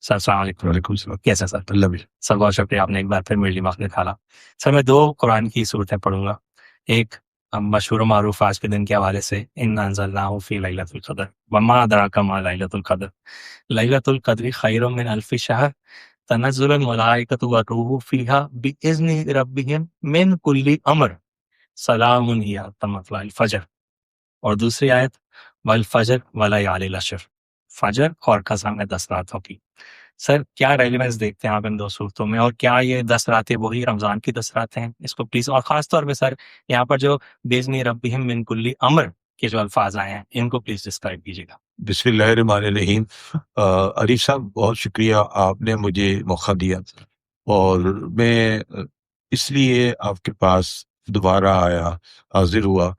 سر السلام علیکم۔ وعلیکم السلام۔ کیسا سر؟ اللہ بھی سر بہت شکریہ، آپ نے ایک بار پھر میرے دماغ میں کھالا۔ سر میں 2 قرآن کی صورتیں پڑھوں گا، ایک مشہور و معروف آج کے دن کے حوالے سے انا انزلناہ فی لیلۃ القدر وما ادراک ما لیلۃ القدر لیلۃ القدر خیر من الف شہر تنزل الملائکۃ والروح فیہا باذن ربہم من کل امر سلام ہی حتی مطلع الفجر۔ اور دوسری آیت والفجر ولیال العشر، فجر اور قسم ہے 10 راتوں کی۔ سر کیا ریلیونس دیکھتے ہیں آپ ان 2 صورتوں میں، اور کیا یہ 10 راتیں وہی رمضان کی 10 راتیں ہیں؟ اس کو پلیز، اور خاص طور پہ سر یہاں پر جو بیزنی ربہم من کل امر کے جو الفاظ آئے ہیں ان کو پلیز ڈسکرائب کیجیے گا۔ بسم اللہ الرحمن الرحیم۔ عریف صاحب بہت شکریہ، آپ نے مجھے موقع دیا، اور میں اس لیے آپ کے پاس دوبارہ آیا، حاضر ہوا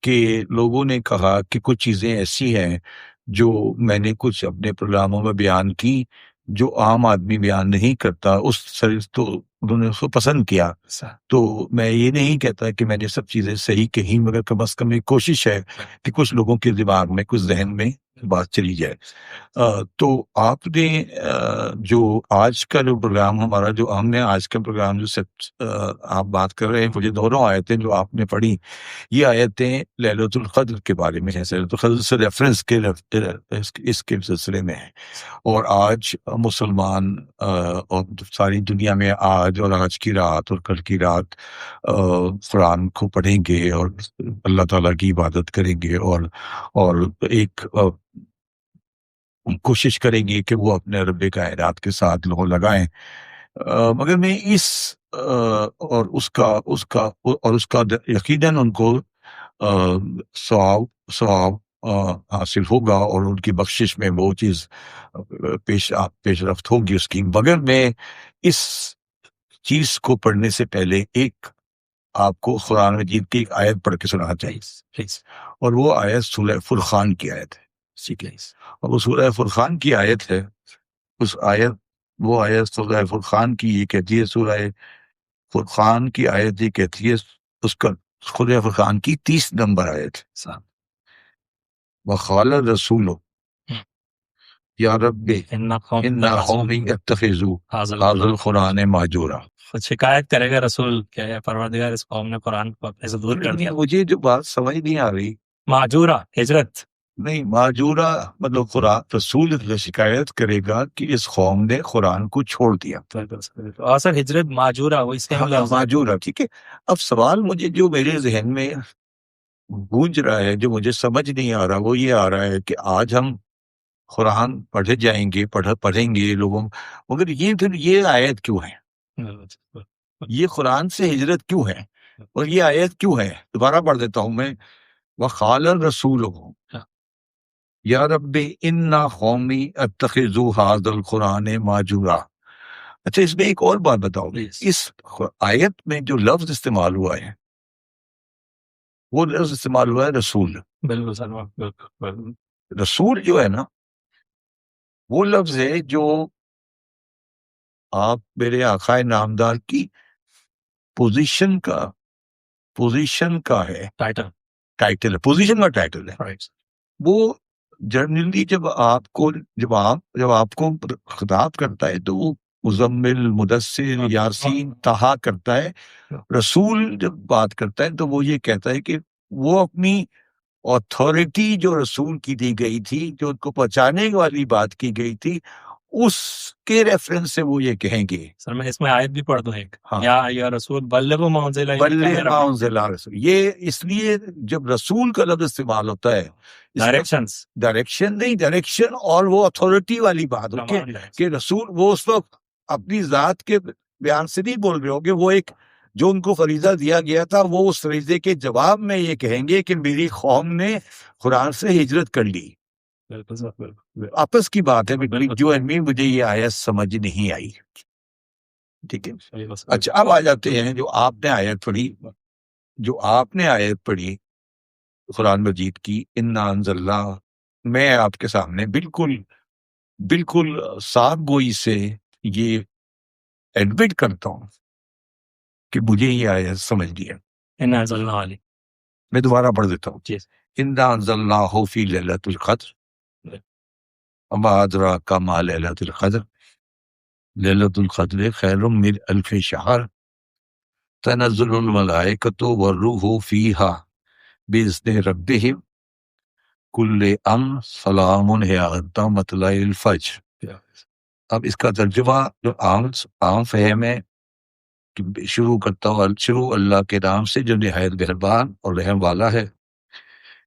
کہ لوگوں نے کہا کہ کچھ چیزیں ایسی ہیں جو میں نے کچھ اپنے پروگراموں میں بیان کی جو عام آدمی بیان نہیں کرتا، اس سر تو انہوں نے اس کو پسند کیا۔ تو میں یہ نہیں کہتا کہ میں نے سب چیزیں صحیح کہیں، مگر کم از کم ایک کوشش ہے کہ کچھ لوگوں کے دماغ میں، کچھ ذہن میں بات چلی جائے۔ تو آپ نے جو آج کا جو پروگرام ہمارا، جو ہم نے آج کا پروگرام جو آپ بات کر رہے ہیں، مجھے دونوں آیتیں جو آپ نے پڑھی، یہ آیتیں لیلۃ القدر کے بارے میں ہیں، لیلۃ القدر سے ریفرنس کے اس کے سلسلے میں ہے۔ اور آج مسلمان اور ساری دنیا میں آج اور آج کی رات اور کل کی رات قرآن کو پڑھیں گے اور اللہ تعالیٰ کی عبادت کریں گے، اور ایک کوشش کریں گے کہ وہ اپنے رب کائنات کے ساتھ لو لگائیں۔ مگر میں اور اس کا یقیناً ان کو ثواب حاصل ہوگا، اور ان کی بخشش میں وہ چیز پیش رفت ہوگی اس کی۔ مگر میں اس چیز کو پڑھنے سے پہلے ایک آپ کو قرآن مجید کی ایک آیت پڑھ کے سنانا چاہیے، اور وہ آیت سورہ فرقان کی آیت ہے، ٹھیک ہے؟ اور وہ سورہ فرقان کی آیت ہے، وہ آیت سورہ فرقان کی یہ کہتی ہے، سورہ فرقان کی آیت یہ کہتی ہے، اس کا سورہ فرقان کی 30 نمبر آیت ہے، وقال الرسول یا رب ان قومی اتخذوا هذا القرآن مہجورا۔ خود شکایت کرے گا رسول کہ اے پروردگار اس قوم نے قرآن کو اپنے سے دور کر دیا۔ مجھے جو بات سمجھ نہیں آ رہی، مہجورا ہجرت نہیں، مہجورا مطلب قرآن رسول شکایت کرے گا کہ اس قوم نے قرآن کو چھوڑ دیا، اور سر ہجرت مہجورا وہ اس کے مہجورا، ٹھیک ہے۔ اب سوال مجھے جو میرے ذہن میں گونج رہا ہے، جو مجھے سمجھ نہیں آ رہا، وہ یہ آ رہا ہے کہ آج ہم قرآن پڑھے جائیں گے، پڑھیں گے لوگوں، مگر یہ آیت کیوں ہے؟ یہ قرآن سے ہجرت کیوں ہے؟ اور یہ آیت کیوں ہے؟ دوبارہ پڑھ دیتا ہوں میں، وقال الرسول یا رب ان قومی اتخذوا هذا القرآن مہجورا۔ اچھا، اس میں ایک اور بات بتاؤ، اس آیت میں جو لفظ استعمال ہوا ہے، وہ لفظ استعمال ہوا ہے رسول۔ بالکل سر، رسول جو ہے نا، وہ لفظ ہے جو آپ میرے آقا نامدار کی پوزیشن کا ہے، ٹائٹل ہے، پوزیشن کا ٹائٹل ہے۔ وہ جنرلی جب آپ کو خطاب کرتا ہے تو وہ مزمل، مدثر، یاسین، طہا کرتا ہے۔ رسول جب بات کرتا ہے تو وہ یہ کہتا ہے کہ وہ اپنی اتھارٹی جو رسول کی دی گئی تھی، جو ان کو پہنچانے والی بات کی گئی تھی، اس کے ریفرنس سے وہ یہ کہیں گے۔ سر میں اس میں آیت بھی پڑھ دوں ایک، ہاں، یا ایھا رسول بلغوا ما انزل الیکم من ربکم۔ ما انزل رسول، یہ اس لیے جب رسول کا لفظ استعمال ہوتا ہے، ڈائریکشن نہیں، ڈائریکشن اور وہ اتھارٹی والی بات کہ رسول وہ اس وقت اپنی ذات کے بیان سے نہیں بول رہے ہو کہ وہ ایک جو ان کو فریضہ دیا گیا تھا، وہ اس فریضے کے جواب میں یہ کہیں گے کہ میری قوم نے قرآن سے ہجرت کر لی۔ آپس کی بات ہے، مجھے یہ آیت سمجھ نہیں آئی، ٹھیک ہے۔ اچھا، اب آ جاتے ہیں جو آپ نے آیت پڑھی قرآن مجید کی، انا انزلنا۔ میں آپ کے سامنے بالکل صاف گوئی سے یہ ایڈمٹ کرتا ہوں کہ مجھے یہ آیت سمجھ لیا۔ انا انزلنا علی، میں دوبارہ پڑھ دیتا ہوں، انا انزلناہ فی لیلۃ القدر وما ادراک ما لیلۃ القدر لیلۃ القدر خیر من الف شہر تنزل الملائکۃ والروح فیہا بإذن ربہم کل امر سلام ہی حتی مطلع الفجر. اب اس کا ترجمہ جو عام فہم ہے کہ شروع کرتا ہوں، شروع اللہ کے نام سے جو نہایت مہربان اور رحم والا ہے.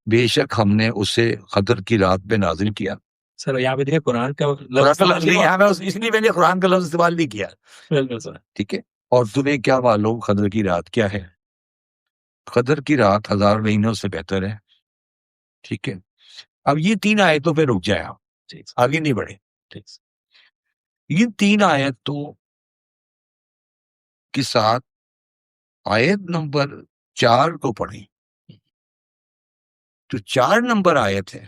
بے شک ہم نے اسے قدر کی رات میں نازل کیا. سر یہاں پہ دیکھیں قرآن کا قرآن کا لفظ نہیں، یہاں میں اس لیے میں نے قرآن کا لفظ استعمال نہیں کیا. بالکل سر. ٹھیک ہے. اور تمہیں کیا معلوم قدر کی رات کیا ہے؟ قدر کی رات 1000 مہینوں سے بہتر ہے. ٹھیک ہے. اب یہ 3 آیتوں پہ رک جائے آپ، آگے نہیں بڑھے. ٹھیک. یہ 3 آیتوں کے ساتھ آیت نمبر 4 کو پڑھیں. جو 4 نمبر آیت ہے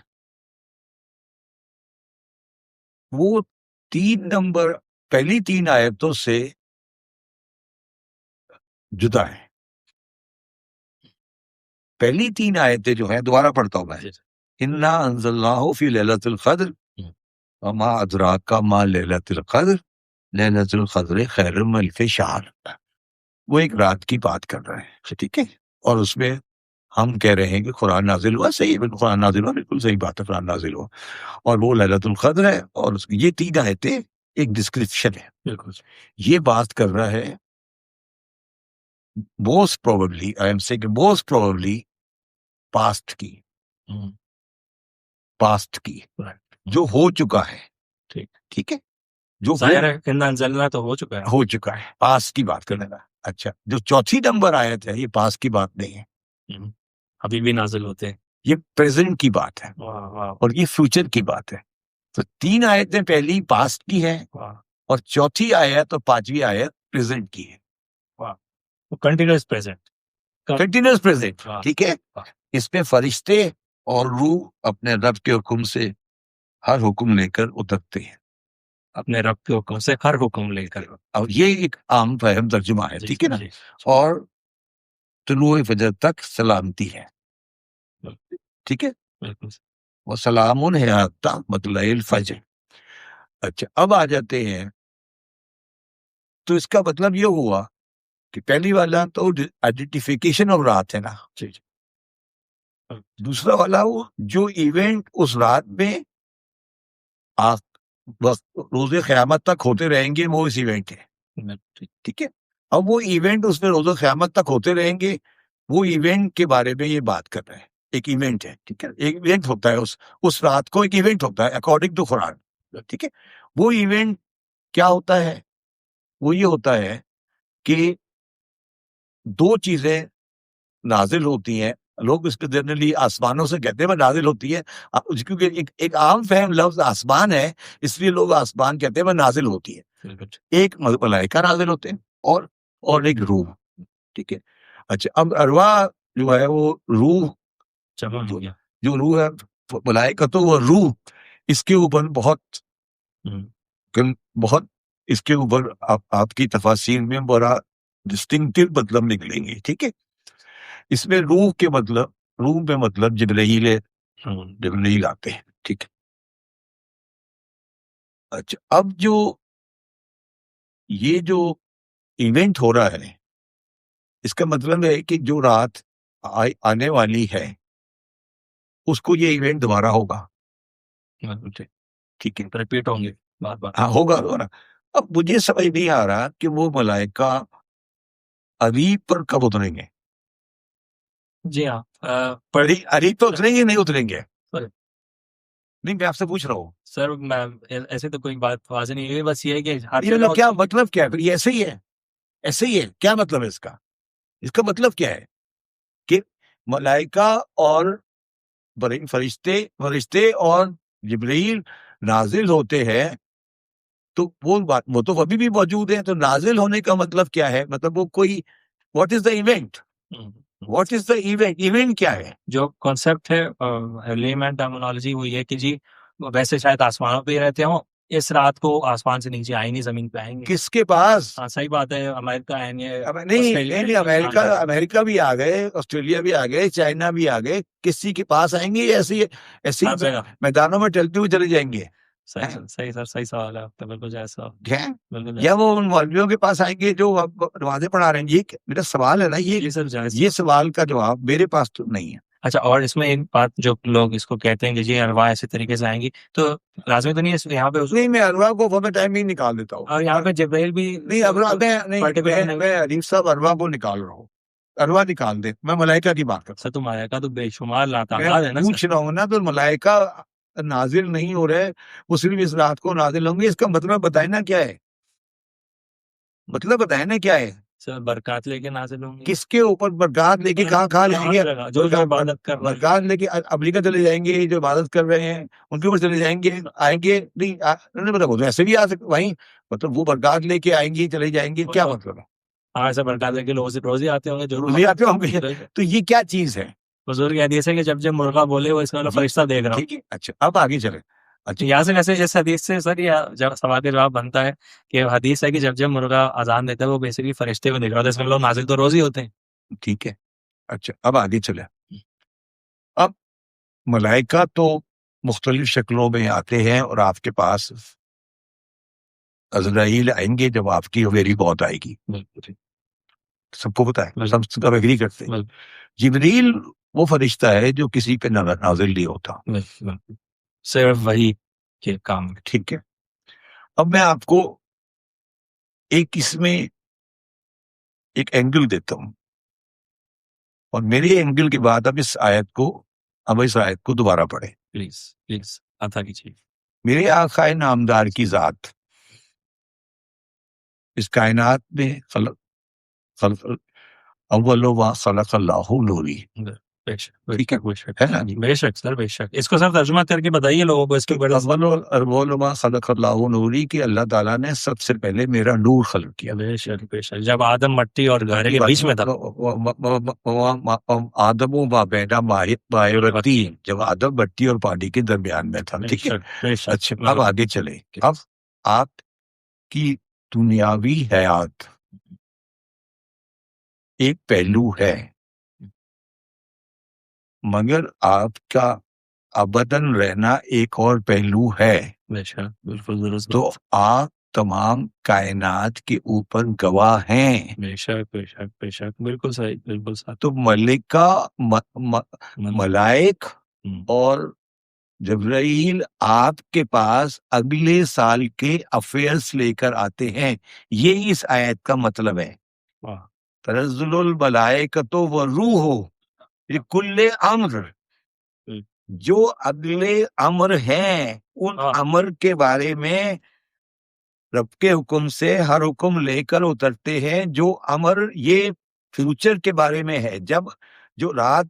وہ 3 نمبر پہلی 3 آیتوں سے جدا ہے. پہلی 3 آیتیں جو ہیں، دوبارہ پڑھتا ہوں میں، انا انزلناہ فی لیلۃ القدر وما ادراک ما لیلۃ القدر لیلۃ القدر خیر من الف شہر. وہ ایک رات کی بات کر رہے ہیں. ٹھیک ہے. اور اس میں ہم کہہ رہے ہیں کہ قرآن نازل ہوا. صحیح ہے، بالکل قرآن نازل ہوا، بالکل صحیح بات ہے، قرآن نازل ہوا اور وہ لیلۃ القدر ہے. اور یہ 3 آیتیں ایک ڈسکرپشن ہے. بالکل یہ بات کر رہا ہے most probably, I am saying most probably past کی، پاسٹ کی جو ہو چکا ہے. ٹھیک ہے. جو ظاہر ہے انا انزلنا تو ہو چکا ہے، ہو چکا ہے، پاسٹ کی بات کرنے کا. اچھا، جو 4 نمبر آیت ہے یہ پاسٹ کی بات نہیں ہے، ابھی بھی نازل ہوتے ہیں. یہ پریزنٹ کی بات ہے اور یہ فیوچر کی بات ہے. تو 3 آیتیں پہلی پاسٹ کی ہے اور 4تھی آیت اور 5ویں آیت پریزنٹ کی ہے. Continuous present, continuous present. ٹھیک ہے. اس میں فرشتے اور روح اپنے رب کے حکم سے ہر حکم لے کر اترتے ہیں، اپنے رب کے حکم سے ہر حکم لے کر. اور یہ ایک عام فہم ترجمہ ہے. ٹھیک ہے نا. اور طلوع فجر تک سلامتی ہے. ٹھیک ہے. وہ سلام ہے حتی مطلع الفجر. اچھا، اب آ جاتے ہیں. تو اس کا مطلب یہ ہوا کہ پہلی والا تو آئیڈینٹیفیکیشن آف رات ہے نا. دوسرا والا وہ جو ایونٹ اس رات میں روز قیامت تک ہوتے رہیں گے وہ اس ایونٹ ہے. ٹھیک ہے. اب وہ ایونٹ اس میں روز قیامت تک ہوتے رہیں گے، وہ ایونٹ کے بارے میں یہ بات کر رہے ہیں. ایک ایونٹ ہے. ٹھیک ہے. ایک ایونٹ ہوتا ہے، اس رات کو ایک ایونٹ ہوتا ہے اکارڈنگ ٹو قرآن. ٹھیک ہے. وہ ایونٹ کیا ہوتا ہے؟ وہ یہ ہوتا ہے کہ 2 چیزیں نازل ہوتی ہیں. لوگ اس کو جنرلی آسمانوں سے کہتے ہیں، وہ نازل ہوتی ہے کیونکہ ایک عام فہم لفظ آسمان ہے، اس لیے لوگ آسمان کہتے ہیں، وہ نازل ہوتی ہے. ایک ملائکہ نازل ہوتے ہیں اور ایک روح. ٹھیک ہے. اچھا، اب ارواح جو ہے وہ روح، جو روح ہے ملائکہ تو وہ روح، اس کے اوپر بہت اس کے اوپر آپ کی تفاسیر میں بڑا ڈسٹنکٹیو مطلب نکلیں گے. ٹھیک ہے. اس میں روح کے مطلب، روح میں مطلب جبرائیل آتے ہیں. ٹھیک ہے. اچھا، اب یہ جو ایونٹ ہو رہا ہے اس کا مطلب ہے کہ جو رات آنے والی ہے اس کو یہ ایونٹ دوبارہ ہوگا. ٹھیک ہے. ریپیٹ ہوں گے بار بار. ہاں، ہوگا دوبارہ. اب مجھے سمجھ نہیں آ رہا کہ وہ ملائکہ اریب پر کب اتریں گے. جی ہاں، اریب پر اتریں گے نہیں اتریں گے؟ نہیں، میں آپ سے پوچھ رہا ہوں سر. میں ایسے تو کوئی بات واضح نہیں ہے، بس یہ ہے کہ کیا مطلب کیا ہے؟ ایسے ہی ہے، ایسے ہی ہے. کیا مطلب ہے اس کا مطلب کیا ہے کہ ملائکہ اور فرشتے اور جبرائیل نازل ہوتے ہیں تو وہ تو ابھی بھی موجود ہیں. تو نازل ہونے کا مطلب کیا ہے؟ مطلب وہ کوئی what is the event? What is the event? Event کیا ہے؟ جو کانسیپٹ ہے لیمن ٹرمینالوجی وہ یہ کہ جی ویسے شاید آسمانوں پہ ہی رہتے ہوں، اس رات کو آسمان سے نیچے آئیں نہیں، زمین پہ آئیں گے. کس کے پاس؟ ہاں صحیح بات ہے. امریکہ ہے نہیں، امریکہ بھی آ گئے، آسٹریلیا بھی آ گئے، چائنا بھی آ گئے. کسی کے پاس آئیں گے؟ ایسے میدانوں میں چلتے ہوئے چلے جائیں گے. صحیح سر، صحیح سوال ہے آپ کا، بالکل جائز سوال، ہیں بالکل یا جائز۔ وہ ان مولویوں کے پاس آئیں گے جو آپ نمازیں پڑھا رہے ہیں؟ یہ میرا سوال ہے نا، جی سر جائز۔ یہ سوال کا جواب میرے پاس تو نہیں ہے۔ اچھا، اور اس میں ایک بات، جو لوگ اس کو کہتے ہیں کہ جی ارواح ایسے طریقے سے آئیں گی، تو لازمی تو نہیں ہے یہاں پہ نہیں، میں ارواح کو فور ٹائم ہی نکال دیتا ہوں، اور یہاں پہ جبرائیل بھی نہیں ارواح particular میں حنیف صاحب ارواح کو نکال رہا ہوں، ارواح نکال دیں، میں ملائکہ کی بات کرتا سر، تو ملائکہ تو بے شمار ہوں، لاتعداد ہے میں نا پوچھ رہا ہوں نا، تو ملائکہ نازل نہیں ہو رہے، وہ صرف اس رات کو نازل ہوں گے، اس کا مطلب بتائیں نا کیا ہے، مطلب بتائیں نا کیا ہے؟ سر برکات لے کے نازل ہوں گے، کس کے اوپر برکات لے کے کہاں لیں گے؟ جو عبادت کر رہے ہیں، برکات لے کے امریکہ چلے جائیں گے، جو عبادت کر رہے ہیں ان کے اوپر چلے جائیں گے، آئیں گے نہیں مطلب وہ تو ایسے بھی آ سکتے وہیں، مطلب وہ برکات لے کے آئیں گے چلے جائیں گے، کیا مطلب ہے؟ ہاں ایسا برکات لے کے روزی آتے ہوں گے ضرور، روزی آتے ہوں گے، تو یہ کیا چیز ہے؟ بزرگ حدیث ہے کہ جب مرغا بولے وہ اس کا فرشتہ دیکھ رہا ہوں۔ ٹھیک ہے، اچھا اب آگے چلے۔ اچھا یہاں سے ویسے اس حدیث سے سر یہ جب سوال کا جواب بنتا ہے کہ حدیث ہے کہ جب مرغا اذان دیتا ہے وہ بیسیکلی فرشتے کو دیکھ رہا ہوتا ہے، اس میں لوگ نازل تو روز ہی ہوتے ہیں۔ ٹھیک ہے، اچھا اب آگے چلے۔ اب ملائکہ تو مختلف شکلوں میں آتے ہیں اور آپ کے پاس عزرائیل آئیں گے جب آپ کی ویری بہت آئے گی، سب کو پتا ہے، سب ایگری کرتے ہیں۔ جبریل وہ فرشتہ ہے جو کسی پہ نازل نہیں ہوتا، صرف وہی کے کام۔ ٹھیک ہے، اب میں آپ کو ایک اس میں ایک اینگل دیتا ہوں، اور میرے اینگل کے بعد اب اس آیت کو دوبارہ پڑھیں۔ پلیز عطا کیجیے۔ میرے آقا نامدار کی ذات اس کائنات میں خلق اول و خلق اللہ نوری، بے شک ٹھیک ہے، بے شک ہے نا؟ بے شک سر، بے شک۔ اس کو سر ترجمہ کر کے بتائیے لوگوں کو اس کے اوپر۔ اول و خلق اللہ نوری کہ اللہ تعالیٰ نے سب سے پہلے میرا نور خلق کیا۔ بے شک بے شک، جب آدم مٹی اور گہرے کے بیچ میں تھا، آدم و بینا مائرتی، جب آدم مٹی اور پانی کے درمیان میں تھا، ٹھیک ہے۔ بے شک۔ اچھا اب آگے چلے۔ اب آپ کی دنیاوی حیات ایک پہلو ہے، مگر آپ کا ابداً رہنا ایک اور پہلو ہے، بے شک بالکل درست۔ تو آپ تمام کائنات کے اوپر گواہ ہیں۔ بے شک بے شک بے شک، بالکل صحیح، بالکل صحیح۔ تو ملائک اور جبرائیل آپ کے پاس اگلے سال کے افیئرس لے کر آتے ہیں، یہ اس آیت کا مطلب ہے۔ تنزل الملائکۃ والروح لکل امر، جو اگلے امر ہیں ان امر کے بارے میں رب کے حکم سے ہر حکم لے کر اترتے ہیں، جو امر یہ فیوچر کے بارے میں ہے۔ جب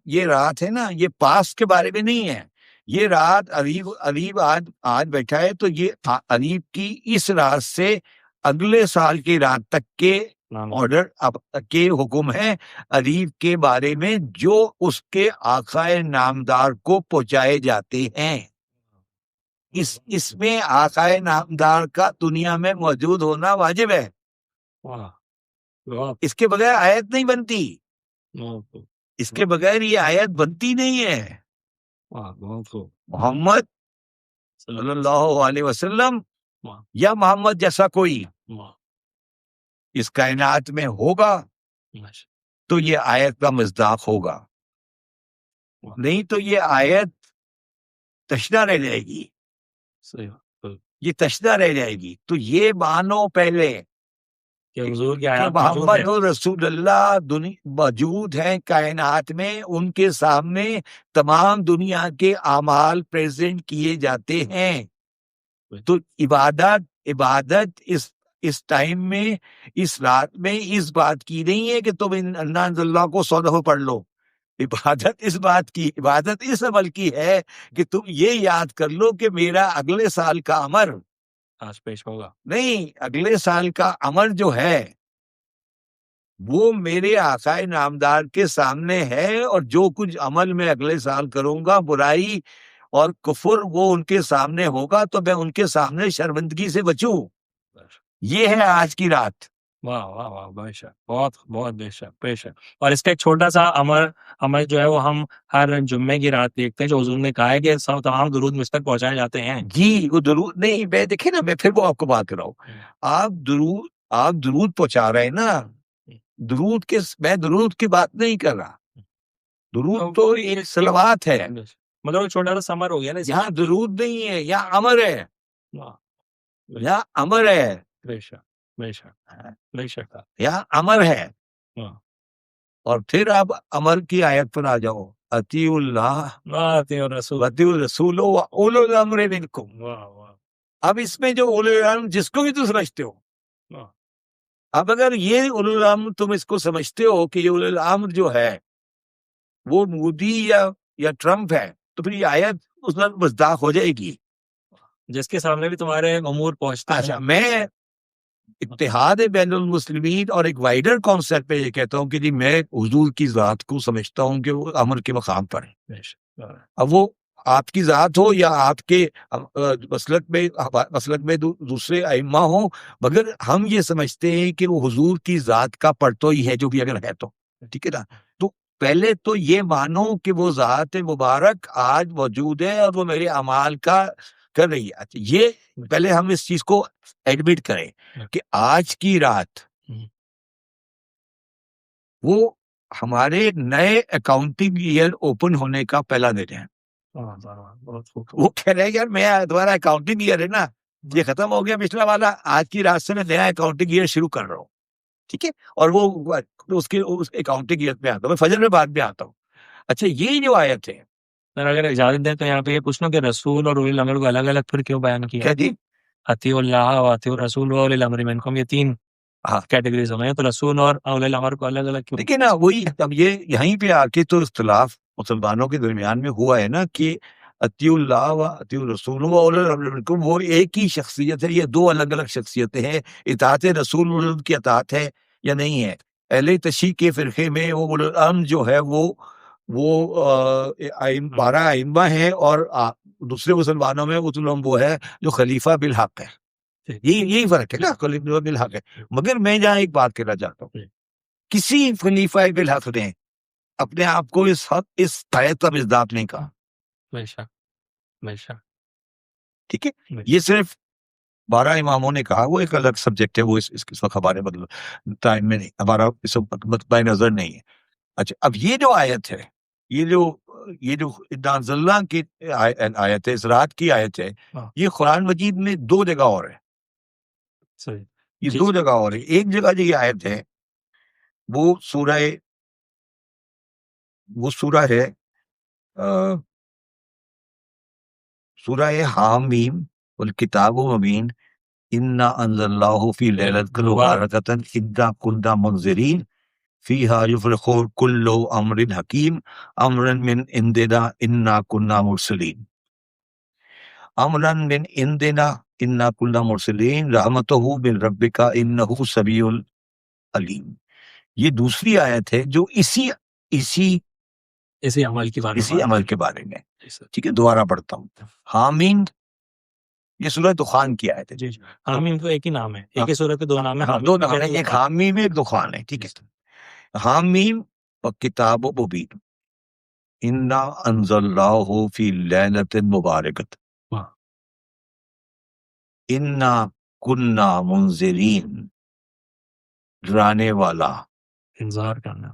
یہ رات ہے نا، یہ پاسٹ کے بارے میں نہیں ہے، یہ رات عریب آج بیٹھا ہے، تو یہ عریب کی اس رات سے اگلے سال کی رات تک کے آرڈر کے حکم ہے عریب کے بارے میں، جو اس کے آقا نامدار کو پہنچائے جاتے ہیں۔ اس میں آقا نامدار کا دنیا میں موجود ہونا واجب ہے، اس کے بغیر آیت نہیں بنتی، اس کے بغیر یہ آیت بنتی نہیں ہے۔ محمد صلی اللہ علیہ وسلم یا محمد جیسا کوئی اس کائنات میں ہوگا تو یہ آیت کا مصداق ہوگا، نہیں تو یہ آیت تشنہ رہ جائے گی، یہ تشنہ رہ جائے گی۔ تو یہ مانو پہلے کہ حضور کی کہ آیات محمد رسول اللہ موجود ہیں کائنات میں، ان کے سامنے تمام دنیا کے اعمال پریزنٹ کیے جاتے ہیں۔ تو عبادت اس ٹائم میں، اس رات میں اس بات کی نہیں ہے کہ تم اللہ کو 100 دفعہ پڑھ لو۔ عبادت اس عمل کی ہے کہ تم یہ یاد کر لو کہ میرا اگلے سال کا امر آج پیش ہوگا، نہیں، اگلے سال کا امر جو ہے وہ میرے آقا نامدار کے سامنے ہے، اور جو کچھ عمل میں اگلے سال کروں گا، برائی اور کفر، وہ ان کے سامنے ہوگا، تو میں ان کے سامنے شرمندگی سے بچوں۔ یہ ہے آج کی رات۔ واہ واہ واہ، بے شک، بہت بہت بے شک بے شک. اور اس کا ایک چھوٹا سا عمل جو ہے وہ ہم ہر جمعے کی رات دیکھتے ہیں، جو حضور نے کہا ہے کہ سب تمام درود مجھ تک پہنچائے جاتے ہیں. جی وہ درود نہیں، میں دیکھیں نا، میں پھر وہ آپ کو بات کر رہا ہوں. آپ درود پہنچا رہے ہیں نا، درود کے، میں درود کی بات نہیں کر رہا. درود تو ایک صلوات ہے، مطلب ایک چھوٹا سا سمر ہو گیا نا. یہاں درود نہیں ہے، یہاں امر ہے، یہاں امر ہے، بے شک بے شک بے شک. یہاں امر ہے. ہاں. اور پھر آپ امر کی آیت پر آ جاؤ، اطیع اللہ آتے اور رسول. واطیعوا الرسول واولو الامر منکم. واہ واہ. اب اس میں جو اولو الامر جس کو بھی تو سمجھتے ہو، واہ. اب اگر یہ اولو الامر تم اس کو سمجھتے ہو کہ یہ اولو الامر جو ہے وہ مودی یا ٹرمپ ہے، تو پھر یہ آیت اس میں مصداق ہو جائے گی. جس کے سامنے بھی تمہارے امور پہنچتے اچھا، ہیں. میں اتحاد بین المسلمین اور ایک وائڈر کانسیپٹ پہ یہ کہتا ہوں کہ جی میں حضور کی ذات کو سمجھتا ہوں کہ وہ امر کے مقام پر ہے. بے شک. اب وہ آپ کی ذات ہو یا آپ کے مسلک میں دوسرے ائمہ ہوں، مگر ہم یہ سمجھتے ہیں کہ وہ حضور کی ذات کا پرتو ہی ہے، جو بھی اگر ہے تو ٹھیک ہے نا. تو پہلے تو یہ مانو کہ وہ ذات مبارک آج موجود ہے اور وہ میرے اعمال کا کر رہی ہے. اچھا، یہ پہلے ہم اس چیز کو ایڈمٹ کریں کہ آج کی رات وہ ہمارے نئے اکاؤنٹنگ ایئر اوپن ہونے کا پہلا دن ہے. وہ کہہ رہے ہیں یار میں دوبارہ اکاؤنٹنگ ایئر ہے نا، یہ ختم ہو گیا پچھلا والا، آج کی رات سے میں نیا اکاؤنٹنگ ایئر شروع کر رہا ہوں. ٹھیک ہے، اور وہ اس اکاؤنٹنگ ایئر میں آتا ہوں، میں فجر میں بعد میں آتا ہوں. اچھا، یہ جو آیت ہے، سر اگر اجازت دیں تو یہاں پہ یہ پوچھنا کہ رسول اور اولی الامر کو الگ الگ پھر کیوں بیان کیا؟ کیا جی؟ اطیع اللہ و اطیع الرسول و اولی الامر منکم، یہ تین کیٹیگریز ہو گئے، تو رسول اور اولی الامر کو الگ الگ کیوں؟ دیکھیں نا، وہی اب یہ یہیں پہ آ کے تو اختلاف مسلمانوں کے درمیان میں ہوا ہے نا کہ اطیع اللہ و اطیع الرسول و اولی الامر منکم وہ ایک ہی شخصیت ہے، یہ دو الگ الگ شخصیتیں ہیں. اطاعت رسول کی اطاعت ہے یا نہیں ہے؟ اہل تشیع کے فرقے میں وہ اولی الامر جو ہے وہ 12 ائمہ ہیں، اور دوسرے مسلمانوں میں وہ ہے جو خلیفہ بالحق ہے. یہی فرق ہے نا، خلیفہ بالحق ہے. مگر میں جہاں ایک بات کہنا چاہتا ہوں، کسی خلیفہ بالحق نے اپنے آپ کو اس آیت کا مصداق نہیں کہا. بے شک بے شک. ٹھیک ہے، یہ صرف 12 اماموں نے کہا، وہ ایک الگ سبجیکٹ ہے، وہ اس وقت ہمارے مطلب ٹائم میں نہیں، ہمارا اس وقت مطبع نظر نہیں ہے. اچھا، اب یہ جو آیت ہے، یہ جو انزلنا کی آیت ہے، اس رات کی آیت ہے، یہ قرآن مجید میں 2 جگہ اور ہے. صحیح. یہ 2 جگہ اور ہے. ایک جگہ جو یہ آیت ہے وہ سورہ ہے سورہ حامیم والکتاب مبین انا انزلناہ فی لیلۃ مبارکۃ انا کنا منذرین فیہا یفرق کل امر حکیم امرا من عندنا انا کنا مرسلین. امرا من عندنا انا کنا مرسلین رحمتہ من ربک انہ سمیع علیم. یہ دوسری آیت ہے جو اسی عمل کے بارے اسی عمل کے بارے میں. ٹھیک ہے، دوبارہ پڑھتا ہوں. حامیم، یہ سورہ دخان کی آیت ہے. جی. حامیم تو ایک ہی نام ہے، ایک ہی سورت کے 2 نام ہیں. 2 نام ہے، ایک حامیم ایک دخان ہے. ٹھیک ہے، حامیم و کتاب مبین انا انزلناہ فی لیلۃ مبارکۃ انا کنا منذرین، ڈرانے والا، انذار کرنا.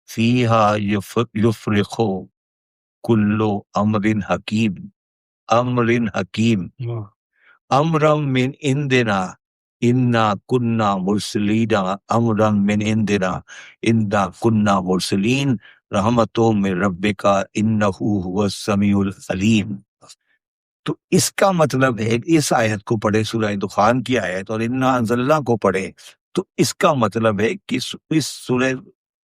فیہا یفرق کل امر حکیم، امر حکیم امرا من عندنا انا کنا مرسلین امرا من عندنا انا کنا مرسلین رحمت من ربک انہ هو السمیع العلیم. تو اس کا مطلب ہے، اس آیت کو پڑھے، سورہ دخان کی آیت، اور انا انزلنا کو پڑھے، تو اس کا مطلب ہے کہ اس سورہ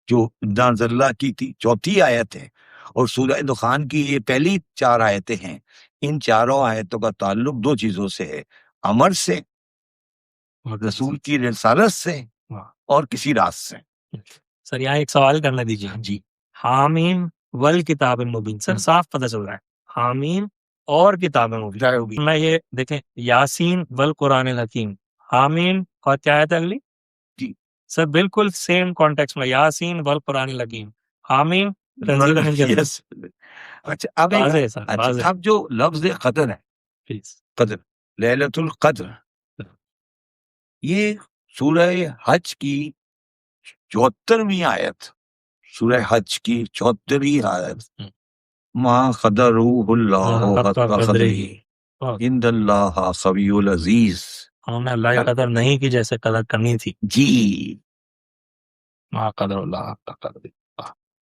جو انا انزلنا کی چوتھی آیت ہے اور سورہ دخان کی یہ پہلی 4 آیتیں ہیں، ان چاروں آیتوں کا تعلق 2 چیزوں سے ہے، امر سے، رسول کی رسالت سے، اور کسی راز سے. سر یہاں ایک سوال کرنا دیجیے. جی، حامیم والکتاب المبین، سر صاف پتہ چل رہا ہے حامیم اور کتاب مبین. میں یہ دیکھیں، یاسین والقرآن الحکیم، حامیم اور کیا آیت ہے اگلی؟ سر بالکل سیم کانٹیکس میں یاسین والقرآن الحکیم حامیم تنزیل من جبیر Yes. اچھا اب واضح ہے سر اچھا واضح اب جو لفظ قدر ہے، پلیز قدر، لیلۃ القدر، یہ سورہ حج کی 74ویں آیت، سورہ حج کی 74ویں آیت، ما قدرہ اللہ حق قدرہ عند اللہ قوی العزیز. ہم نے اللہ کی قدر نہیں کی جیسے قدر کرنی تھی. جی ما قدر اللہ حق قدر.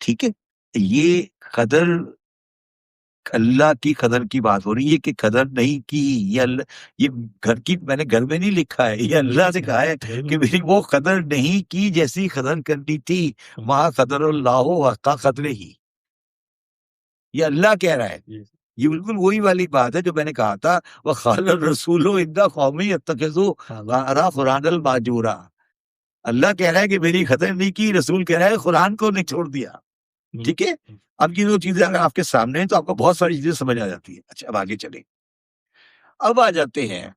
ٹھیک ہے، یہ قدر اللہ کی قدر کی بات ہو رہی ہے کہ قدر نہیں کی. یہ گھر کی میں نے گھر میں نہیں لکھا ہے، یہ اللہ سے کہا ہے کہ میری وہ قدر نہیں کی جیسی قدر کرنی تھی. ما قدر اللہ حق قدر ہی، یہ اللہ کہہ رہا ہے. یہ بالکل وہی والی بات ہے جو میں نے کہا تھا وقال الرسول ان قومی یتخذوا قرآن الماجورا. اللہ کہہ رہا ہے کہ میری قدر نہیں کی، رسول کہہ رہا ہے قرآن کو نہیں چھوڑ دیا. ٹھیک ہے، اب یہ دو چیزیں اگر آپ کے سامنے ہیں تو آپ کو بہت ساری چیزیں سمجھ آ جاتی ہیں. اچھا اب آگے چلیں، اب آ جاتے ہیں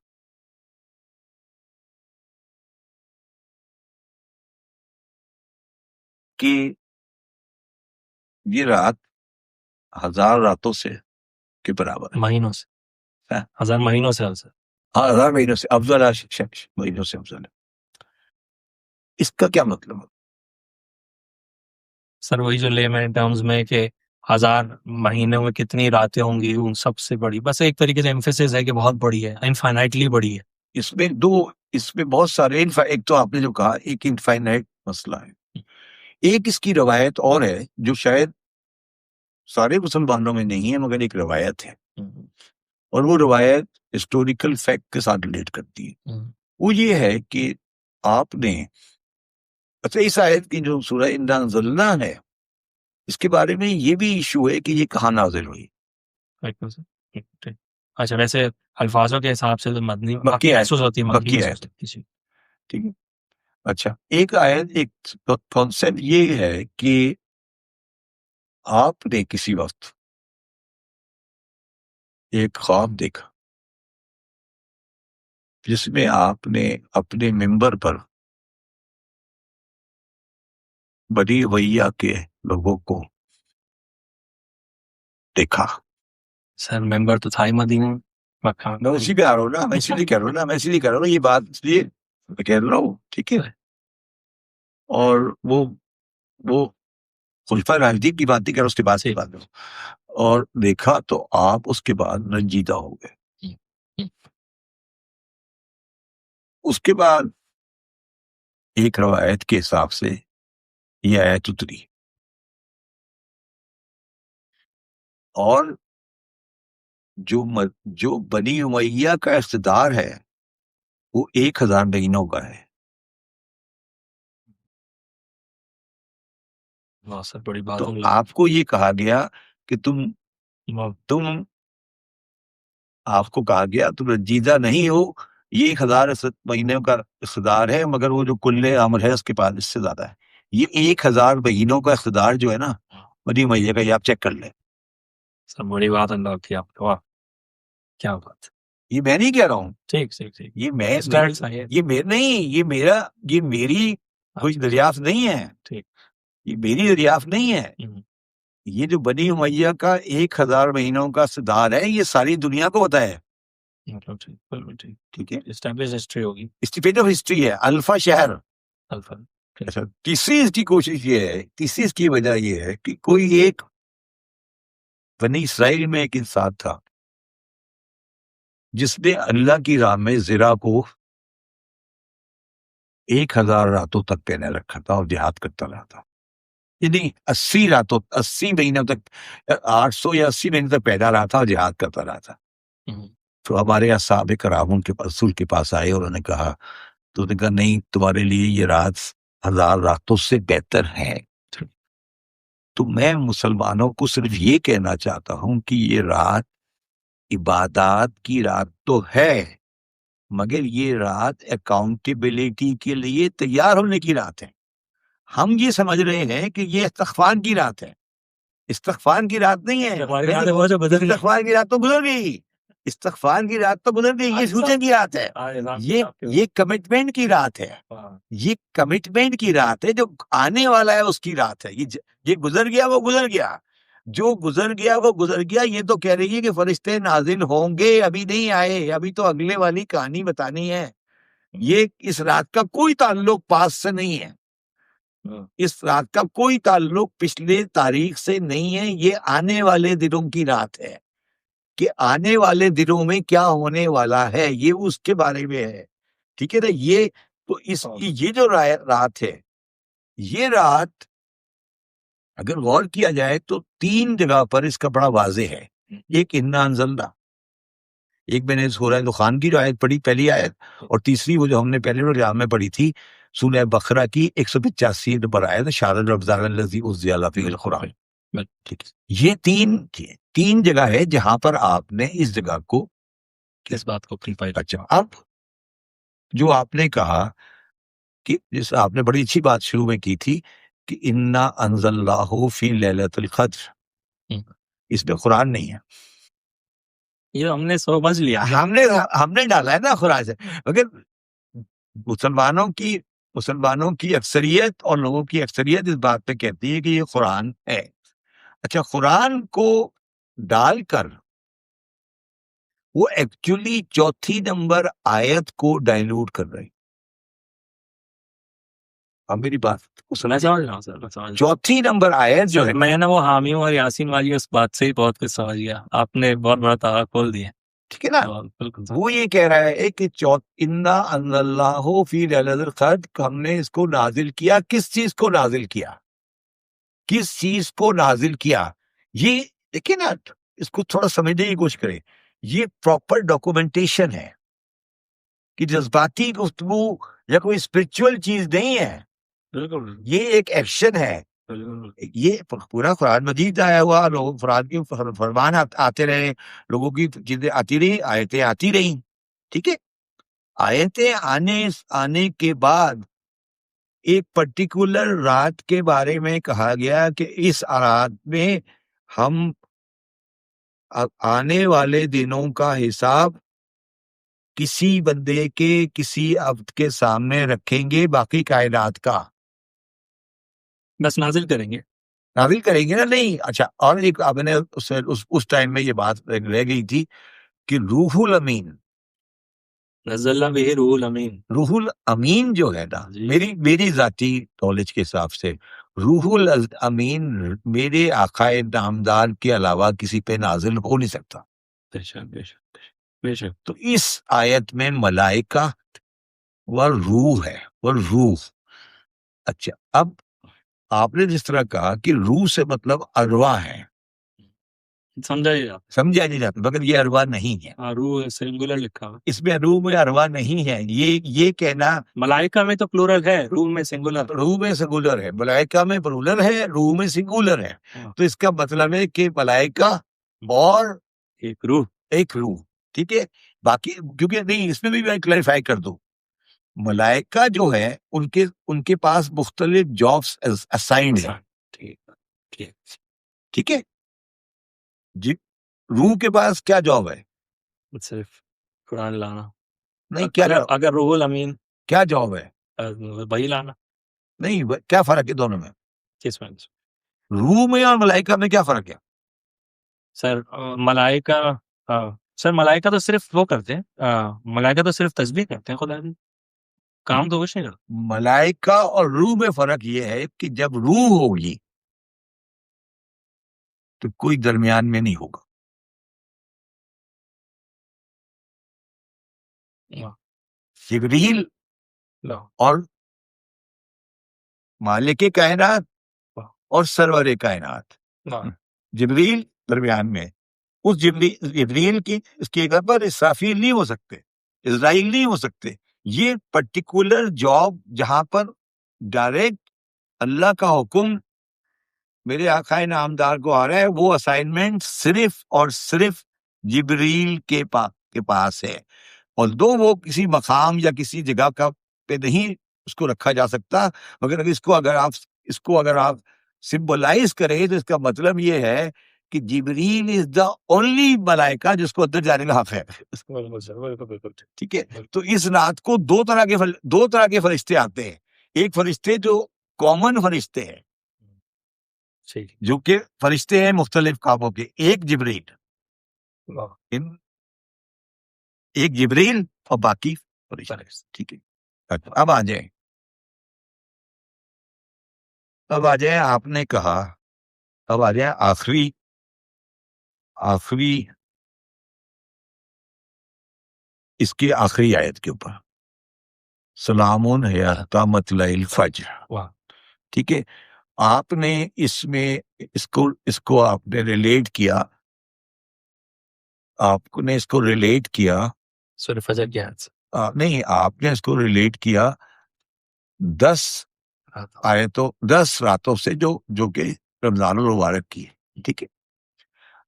کہ یہ رات 1000 راتوں سے کے برابر ہے، مہینوں سے 1000 مہینوں سے افضل. 1000 مہینوں سے افضل ہے، مہینوں سے افضل ہے. اس کا کیا مطلب ہے؟ سر وہی جو لیمن ٹرمز میں کہ 1000 مہینوں میں کتنی راتیں ہوں گی ان سب سے بڑی، بس ایک طریقے سے ایمفیسس ہے کہ بہت بڑی ہے، انفائنائٹلی بڑی ہے. اس میں بہت سارے ایک تو آپ نے جو کہا ایک انفائنائٹ مسئلہ ہے، ایک اس کی روایت اور ہے جو شاید سارے مسلمانوں میں نہیں ہے مگر ایک روایت ہے، اور وہ روایت ہسٹوریکل فیکٹ کے ساتھ ریلیٹ کرتی ہے. وہ یہ ہے کہ آپ نے اچھا اس آیت کی جو سورہ انا انزلنا ہے اس کے بارے میں یہ بھی ایشو ہے کہ یہ کہاں نازل ہوئی. اچھا ویسے الفاظوں کے حساب سے تو مدنی مکی محسوس ہوتی ہے، مکی محسوس آیت. ہوتی ہے. ٹھیک ہے، اچھا ایک آیت ایک کانسیپٹ یہ ہے کہ آپ نے کسی وقت ایک خواب دیکھا جس میں آپ نے اپنے ممبر پر بنی ویا کے لوگوں کو دیکھا. سر ممبر تو تھا ہی مدینہ مکہ میں اسی پہ آ رہا ہوں نا، میں اسی لیے کہہ رہا ہوں یہ بات اس لیے میں کہہ رہا ہوں. ٹھیک ہے، اور وہ خلفۂ راشدین کی بات نہیں کر رہا، اس کے بعد کی بات کروں. اور دیکھا تو آپ اس کے بعد رنجیدہ ہو گئے. اس کے بعد ایک روایت کے حساب سے یہ آیت اتری اور جو بنی امیہ کا اقتدار ہے وہ 1000 مہینوں کا ہے. سر بڑی بات تو آپ کو یہ کہا گیا کہ آپ کو کہا گیا تم رنجیدہ نہیں ہو، یہ 1000 مہینوں کا اقتدار ہے مگر وہ جو کل امر ہے اس کے پاس اس سے زیادہ ہے. یہ 1000 مہینوں کا اقتدار جو ہے نا بنی امیہ کا، یہ آپ چیک کر لیں. سر بڑی بات اللہ کی آپ کو، کیا بات. یہ میں نہیں کہہ رہا ہوں، ٹھیک یہ میری کوئی دریافت نہیں ہے، ٹھیک، یہ میری دریافت نہیں ہے. یہ جو بنی امیہ کا 1000 مہینوں کا اقتدار ہے یہ ساری دنیا کو پتہ ہے. ٹھیک ہے، اسٹیبلش ہسٹری ہوگی، اسٹیپیڈ آف ہسٹری ہے، الفا شہر. الفا. اچھا تیسری اس کی کوشش یہ ہے، تیسری اس کی وجہ یہ ہے کہ کوئی ایک بنی اسرائیل میں ایک انسان تھا جس نے اللہ کی راہ میں زرہ کو 1000 راتوں تک پہنے رکھا تھا اور جہاد کرتا رہا تھا. یعنی 80 مہینوں تک 800 یا 80 مہینے تک پہنا رہا تھا اور جہاد کرتا رہا تھا. تو ہمارے اصحاب کرام ان کے رسول کے پاس آئے اور انہوں نے کہا، تو انہوں نے کہا نہیں تمہارے لیے یہ رات 1000 راتوں سے بہتر ہے. تو میں مسلمانوں کو صرف یہ کہنا چاہتا ہوں کہ یہ رات عبادات کی رات تو ہے مگر یہ رات اکاؤنٹیبلٹی کے لیے تیار ہونے کی رات ہے. ہم یہ سمجھ رہے ہیں کہ یہ استغفار کی رات ہے، استغفار کی رات نہیں ہے، استغفار کی رات تو گزر گئی. استغفار کی رات تو گزر گئی، یہ فیوچر کی رات ہے، یہ کمٹمنٹ کی رات ہے، یہ کمٹمنٹ کی رات ہے، جو آنے والا ہے اس کی رات ہے، یہ گزر گیا وہ گزر گیا، جو گزر گیا وہ گزر گیا۔ یہ تو کہہ رہی ہے کہ فرشتے نازل ہوں گے، ابھی نہیں آئے، ابھی تو اگلے والی کہانی بتانی ہے۔ یہ اس رات کا کوئی تعلق پاس سے نہیں ہے، اس رات کا کوئی تعلق پچھلے تاریخ سے نہیں ہے، یہ آنے والے دنوں کی رات ہے، کہ آنے والے دنوں میں کیا ہونے والا ہے یہ اس کے بارے میں ہے، ٹھیک ہے نا۔ یہ تو یہ جو رات ہے، یہ رات اگر غور کیا جائے تو 3 جگہ پر اس کا بڑا واضح ہے۔ ایک انا انزلنا، ایک میں نے سورہ دخان کی جو آیت پڑھی پہلی آیت، اور تیسری وہ جو ہم نے پہلے پروگرام میں پڑھی تھی سورہ بقرہ کی 185 نمبر آیت، شہر رمضان الذی انزل فیہ القرآن۔ ٹھیک ہے، یہ تین جگہ ہے جہاں پر آپ نے اس جگہ کو کس بات کو کلیفائی۔ اچھا، اب جو آپ نے کہا کہ جس آپ نے بڑی اچھی بات شروع میں کی تھی کہ انا انزلناہ فی لیلۃ القدر، اس میں قرآن نہیں ہے، یہ ہم نے سمجھ لیا، ہم نے ڈالا ہے نا قرآن سے، مگر مسلمانوں کی اکثریت اور لوگوں کی اکثریت اس بات پہ کہتی ہے کہ یہ قرآن ہے۔ اچھا، قرآن کو ڈال کر وہ ایکچولی 4 نمبر آیت کو ڈائلوٹ کر رہے ہیں۔ اب میری بات میں سمجھ رہا ہوں سر، میں سمجھ رہا 4 نمبر آیت جو ہے، ہوں۔ میں نا وہ حامیوں اور یاسین والی اس بات سے ہی بہت کچھ سمجھ گیا، آپ نے بہت بڑا تالا کھول دیا۔ ٹھیک ہے نا، بالکل وہ یہ کہہ رہا ہے کہ انا انزلناہ فی لیلۃ القدر، ہم نے اس کو نازل کیا، کس چیز کو نازل کیا، کس چیز کو نازل کیا۔ یہ دیکھیں نا، اس کو تھوڑا سمجھنے کی کوشش کریں، یہ پراپر ڈاکومنٹیشن ہے کہ جذباتی گفتگو یا کوئی اسپرچول چیز نہیں ہے، بالکل یہ ایک ایکشن ہے۔ یہ پورا قرآن مجید آیا ہوا، لوگ قرآن کے فرمان آتے رہے، لوگوں کی چیزیں آتی رہی، آیتیں آتی رہی، ٹھیک ہے۔ آیتیں آنے کے بعد ایک پرٹیکولر رات کے بارے میں کہا گیا کہ اس رات میں ہم آنے والے دنوں کا حساب کسی بندے کے کسی عبد کے سامنے رکھیں گے، باقی کائنات کا بس نازل کریں گے۔ نا، نہیں۔ اچھا، اور ایک آپ نے اس ٹائم میں یہ بات رہ گئی تھی کہ روح الامین، نزل بہ روح الامین، روح الامین جو ہے نا، میری ذاتی نالج کے حساب سے روح الامین میرے آقا نامدار کے علاوہ کسی پہ نازل ہو نہیں سکتا۔ بے شک بے شک بے شک۔ تو اس آیت میں ملائکہ و روح ہے، وہ روح۔ اچھا، اب آپ نے جس طرح کہا کہ روح سے مطلب ارواح ہے، سمجھا نہیں جاتا، مگر یہ ارواح نہیں ہے، روح سنگولر لکھا ہوا، اس میں روح میں ارواح نہیں ہے۔ یہ کہنا، ملائکہ میں تو پلورل ہے، روح میں سنگولر، روح میں سنگولر ہے، ملائکہ میں پلورل ہے، روح میں سنگولر ہے۔ تو اس کا مطلب ہے کہ ملائکہ اور ایک روح، ٹھیک ہے۔ باقی کیونکہ نہیں، اس میں بھی میں کلیریفائی کر دوں، ملائکہ جو ہے ان کے پاس مختلف جابس اسائنڈ ہیں، ٹھیک ہے جی۔ روح کے پاس کیا جاب ہے؟ صرف قرآن لانا۔ نہیں، کیا اگر روح الامین کیا جاب ہے؟ وہی لانا۔ نہیں، کیا فرق ہے دونوں میں؟ کس میں؟ روح میں اور ملائکہ میں کیا فرق ہے؟ سر ملائکہ تو صرف وہ کرتے ہیں، ملائکہ تو صرف تسبیح کرتے ہیں خدا کی، کام تو کچھ نہیں کرتے۔ ملائکہ اور روح میں فرق یہ ہے کہ جب روح ہوگی تو کوئی درمیان میں نہیں ہوگا۔ جبریل اور مالک کائنات اور سرور کائنات، جبریل درمیان میں، اس جبریل کی اس کی جگہ پر اسرافیل نہیں ہو سکتے، اسرائیل نہیں ہو سکتے۔ یہ پرٹیکولر جاب جہاں پر ڈائریکٹ اللہ کا حکم میرے آقا نامدار کو آ رہا ہے، وہ اسائنمنٹ صرف اور صرف جبریل کے پاس ہے، اور وہ کسی مقام یا کسی جگہ کا پہ نہیں اس کو رکھا جا سکتا، مگر اس کو اگر آپ سمبلائز کریں تو اس کا مطلب یہ ہے کہ جبریل از دا اونلی ملائکہ جس کو اندر جانے کا حق ہے. ٹھیک ہے. تو اس رات کو دو طرح کے فرشتے آتے ہیں. ایک فرشتے جو کامن فرشتے ہیں جو کہ فرشتے ہیں مختلف کاموں کے. ایک جبریل اور باقی فرشتے. ٹھیک ہے. اب آ جائیں آپ نے کہا اب آ جائیں آخری اس کی آخری آیت کے اوپر. سلام ہے حتی مطلع الفجر. ٹھیک ہے. آپ نے اس میں اس کو آپ نے ریلیٹ کیا. آپ نے اس کو ریلیٹ کیا سورہ فجر کی آیت سے. نہیں، آپ نے اس کو ریلیٹ کیا 10 آیتوں 10 راتوں سے جو کہ رمضان المبارک کی ہے. ٹھیک ہے.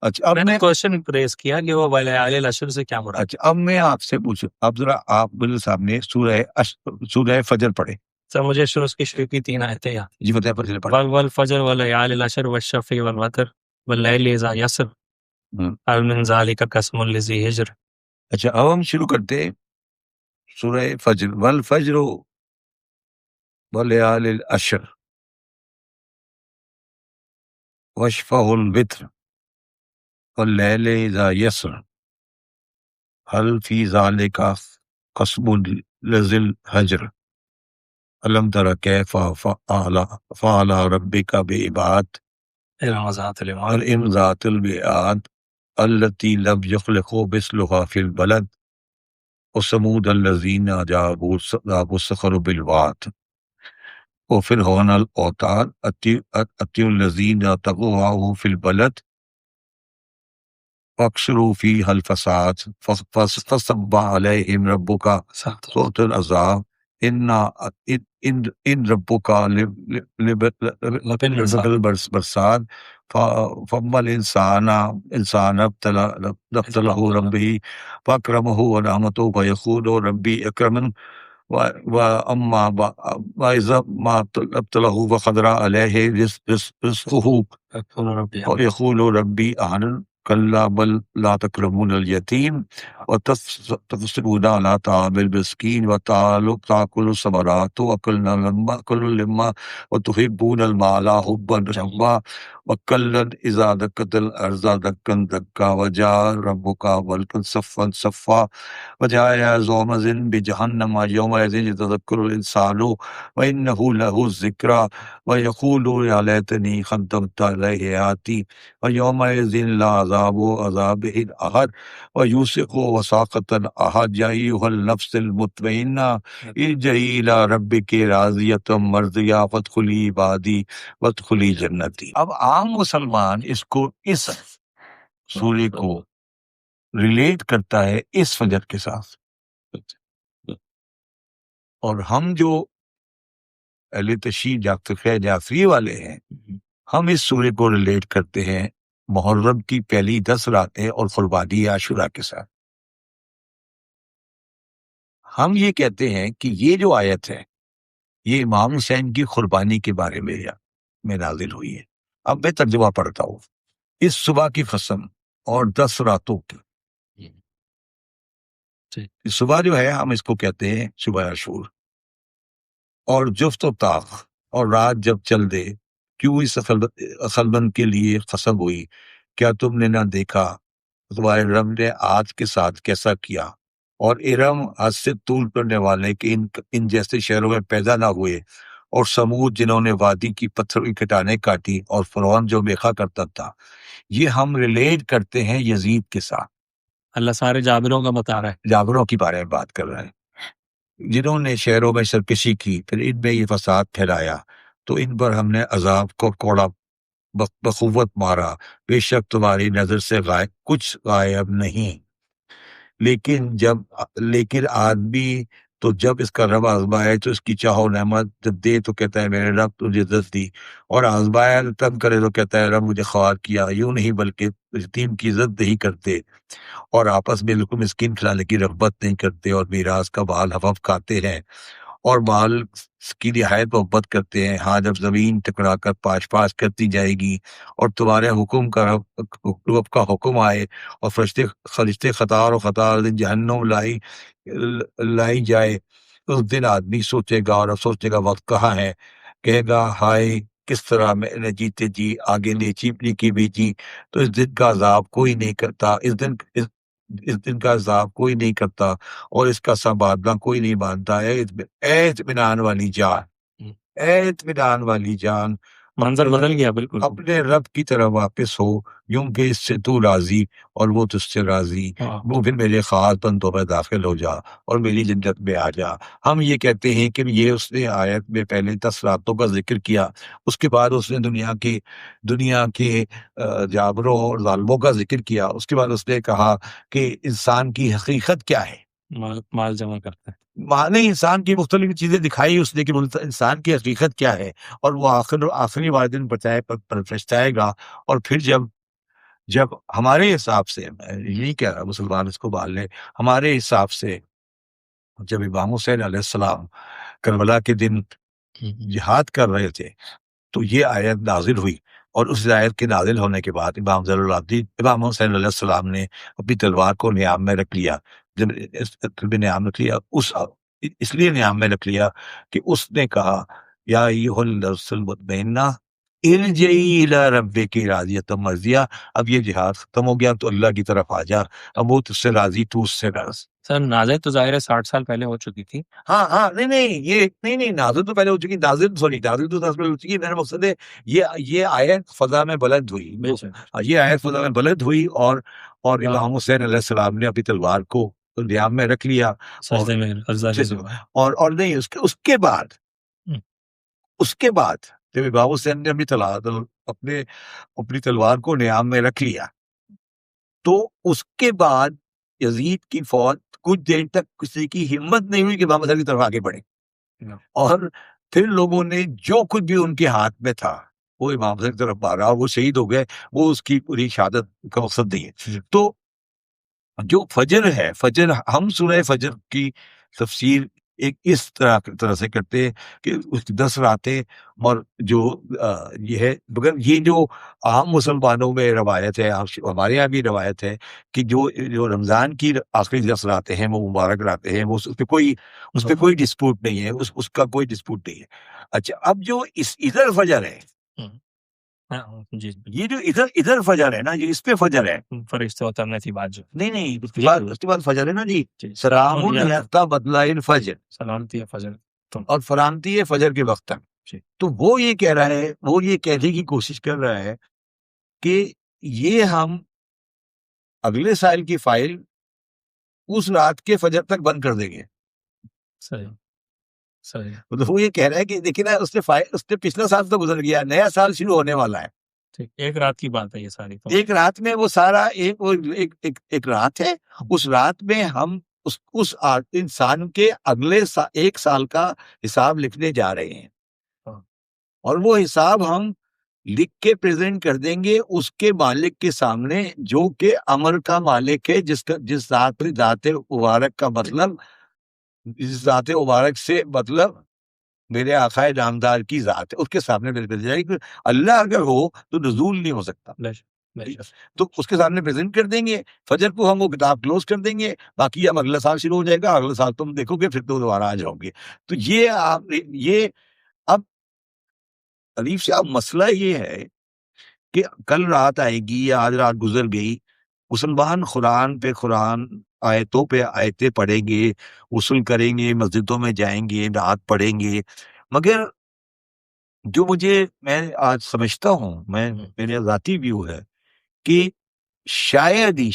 اچھا اب میں نے کوشچن ریز کیا کہ وہ ولیال العشر سے کیا مراد. اچھا اب میں آپ سے پوچھوں. اب ذرا آپ میرے سامنے سورہ فجر پڑھے. سر مجھے شروع کی 3 آیتیں یاد. جی بتائیں. فجر پڑھے. والفجر ولیال العشر والشفع والوتر واللیل اذا یسر هل من ذلک قسم لذی ہجر. اچھا اب ہم شروع کرتے ہیں سورہ فجر. والفجر ولیال العشر وشفع الوتر واللیل اذا یسر هل فی ذلک قسم لذی الحجر الم تر کیف فعل ربک بعباد ارم ذات المیعاد التی لم یخلق مثلها فی البلد وثمود الذین جابوا الصخر بالواد وفرعون الاوتاد اتوا الذین طغوا فی البلد فاکثروا فیہا الفساد فصب علیہم ربک صوت العذاب ان ربک بالمرصاد فاما الانسان ابتلاه ربه فاکرمه ونعمه فیقول ربی اکرمن واما اذا ما ابتلاه فقدر علیہ رزقه ویقول ربی اہانن کلا بل لا تکرمون الیتیم وتقصرون علی طعام المسکین وتأکلون الثمرات وأكل لما وتحبون المال حبا جما وكلا إذا دكت الأرض دكا دكا وجاء ربك والملك صفا صفا وجاء يومئذ بجهنم يومئذ يتذكر الإنسان وإنه له الذكرى ويقول يا ليتني قدمت عليه حياتي ويومئذ لا عذابه الأحد ويوثق وثاقة أحد يا أيها النفس المطمئنة ارجعي إلى ربك راضية مرضية فادخلي عبادي وادخلي جنتي. اب عام مسلمان اس سورے کو ریلیٹ کرتا ہے اس فجر کے ساتھ، اور ہم جو اہل تشیع فقہ جعفری والے ہیں ہم اس سورے کو ریلیٹ کرتے ہیں محرم کی پہلی 10 راتیں اور قربانی عاشورہ کے ساتھ. ہم یہ کہتے ہیں کہ یہ جو آیت ہے یہ امام حسین کی قربانی کے بارے میں نازل ہوئی ہے. اب میں ترجمہ پڑھتا ہوں. اس صبح کی قسم اور 10 راتوں کی. صبح جو ہے ہم اس کو کہتے ہیں صبح عاشور. اور جفت و طاق اور رات جب چل دے کیوں اس عقلمند کے لیے قسم ہوئی. کیا تم نے نہ دیکھا تمہارے رب نے آج کے ساتھ کیسا کیا، اور ارم آج سے طول کرنے والے کہ ان جیسے شہروں میں پیدا نہ ہوئے، اور سمود جنہوں نے وادی کی پتھر کی کٹانیں کاٹی، اور فرعون جو میخا کرتا تھا. یہ ہم ریلیٹ کرتے ہیں یزید کے ساتھ. اللہ سارے جابروں کا بتا رہا ہے، جابروں کی بارے میں بات کر رہے ہیں جنہوں نے شہروں میں سرکشی کی، پھر ان میں یہ فساد پھیلایا، تو ان پر ہم نے عذاب کو کوڑا بقوت مارا. بے شک تمہاری نظر سے کچھ غائب نہیں. لیکن آدمی تو جب اس کا رب آزمائے تو اس کی چاہو نعمت جب دے تو کہتا ہے میرے رب تجھے عزت دی، اور آزمایا تب کرے تو کہتا ہے رب مجھے خوار کیا. یوں نہیں بلکہ یتیم کی عزت نہیں کرتے، اور آپس میں بالکل مسکین کھلانے کی رغبت نہیں کرتے، اور میراث کا بال حفف کھاتے ہیں، اور مال کی نہایت محبت کرتے ہیں. ہاں جب زمین ٹکرا کر پاش پاش کرتی جائے گی اور تمہارے حکم کا رب کا حکم آئے اور فرشتے قطار و قطار دن جہنم لائی جائے، اس دن آدمی سوچے گا اور سوچنے کا وقت کہاں ہے. کہے گا ہائے کس طرح میں نے جیتے جی آگے نیچی کی بیچی. تو اس دن کا عذاب کوئی نہیں کرتا، اس دن کا عذاب کوئی نہیں کرتا اور اس کا سنبھالنا کوئی نہیں مانتا ہے. اے اطمینان والی جان، اے اطمینان والی جان، منظر بدل گیا بالکل. اپنے رب کی طرف واپس ہو، یوں کہ اس سے تو راضی اور وہ تجھ سے راضی. وہ پھر میرے خاص بندوں میں داخل ہو جا اور میری جنت میں آ جا. ہم یہ کہتے ہیں کہ یہ اس نے آیت میں پہلے 10 راتوں کا ذکر کیا، اس کے بعد اس نے دنیا کے جابروں اور ظالموں کا ذکر کیا، اس کے بعد اس نے کہا کہ انسان کی حقیقت کیا ہے. مال جمع کرتا ہے. معنی انسان کی مختلف چیزیں دکھائی اس نے کہ انسان کی حقیقت کیا ہے، اور وہ آخری والے دن پہنچائے گا. اور پھر جب ہمارے حساب سے، میں یہی کہہ رہا مسلمان اس کو بال لے، ہمارے حساب سے جب امام حسین علیہ السلام کربلا کے دن جہاد کر رہے تھے تو یہ آیت نازل ہوئی، اور اس آیت کے نازل ہونے کے بعد امام حسین علیہ السلام نے اپنی تلوار کو نیام میں رکھ لیا. جب نیام رکھ لیا، اس لیے نیام میں رکھ لیا کہ اس نے کہا یا ایھا النفس المطمئنہ ارجعی الی ربک راضیۃ مرضیہ. اب یہ جہاد ختم ہو گیا تو اللہ کی طرف آ جا، اب وہ تجھ سے راضی، تو اس سے راضی. سر نازل تو ظاہر ہے 60 سال پہلے ہو چکی تھی. ہاں نہیں نازل تو پہلے ہو چکی، نازل تو 10 سال ہو چکی. میرا مقصد ہے یہ آیت فضا میں بلند ہوئی، یہ آیت فضا میں بلند ہوئی، اور امام حسین علیہ السلام نے اپنی تلوار کو نیام میں رکھ لیا. سجدے میں اور نہیں اس کے بعد جب امام حسین نے اپنی تلوار کو نیام میں رکھ لیا تو اس کے بعد یزید کی فوج کچھ دیر تک کسی کی ہمت نہیں ہوئی کہ امام حسین کی طرف آگے بڑھے، اور پھر لوگوں نے جو کچھ بھی ان کے ہاتھ میں تھا وہ امام حسین کی طرف مارا، اور وہ شہید ہو گئے. وہ اس کی پوری شہادت کا مقصد نہیں ہے. تو جو فجر ہے، ہم سورہ فجر کی تفسیر ایک اس طرح سے کرتے ہیں کہ اس کی 10 راتیں، اور جو یہ ہے، مگر یہ جو عام مسلمانوں میں روایت ہے، ہمارے یہاں بھی روایت ہے کہ جو رمضان کی آخری 10 راتیں ہیں وہ مبارک راتیں ہیں، وہ اس پہ کوئی ڈسپوٹ نہیں ہے، اس کا کوئی ڈسپوٹ نہیں ہے. اچھا، اب جو ادھر فجر ہے، یہ جو ادھر فجر ہے نا، یہ اس پہ فجر ہے، فرشتے اترنے تھی بات جو نہیں اس کے بعد فجر ہے نا جی. سلام کا بدلہ فجر، سلامتی ہے فجر اور فرامتی ہے فجر کے وقت تک. تو وہ یہ کہہ رہا ہے، وہ یہ کہنے کی کوشش کر رہا ہے کہ یہ ہم اگلے سال کی فائل اس رات کے فجر تک بند کر دیں گے. صحیح. مطلب وہ یہ کہہ رہا ہے کہ دیکھیں نا، اس نے پچھلا سال تو گزر گیا، نیا سال شروع ہونے والا ہے. ایک رات کی بات ہے یہ ساری، ایک رات میں وہ سارا ایک رات ہے. اس رات میں ہم اس انسان کے اگلے ایک سال کا حساب لکھنے جا رہے ہیں، اور وہ حساب ہم لکھ کے پریزنٹ کر دیں گے اس کے مالک کے سامنے، جو کہ امر کا مالک ہے، جس ذات مبارک کا مطلب، اس ذات مبارک سے مطلب میرے آقائے نامدار کی ذات ہے. اس کے سامنے پریزنٹ جائے گی. اللہ اگر ہو تو نزول نہیں ہو سکتا، تو اس کے سامنے پریزنٹ کر دیں گے. فجر کو ہم وہ کتاب کلوز کر دیں گے، باقی اب اگلا سال شروع ہو جائے گا، اگلا سال تم دیکھو گے، پھر تو دوبارہ آ جاؤ گے. تو یہ اب علیف صاحب مسئلہ یہ ہے کہ کل رات آئے گی یا آج رات گزر گئی، مسلمان قرآن آیتوں پہ آیتیں پڑھیں گے، غسل کریں گے، مسجدوں میں جائیں گے، نعت پڑھیں گے، مگر جو میں آج سمجھتا ہوں، میرے ذاتی ویو ہے کہ شاید ہی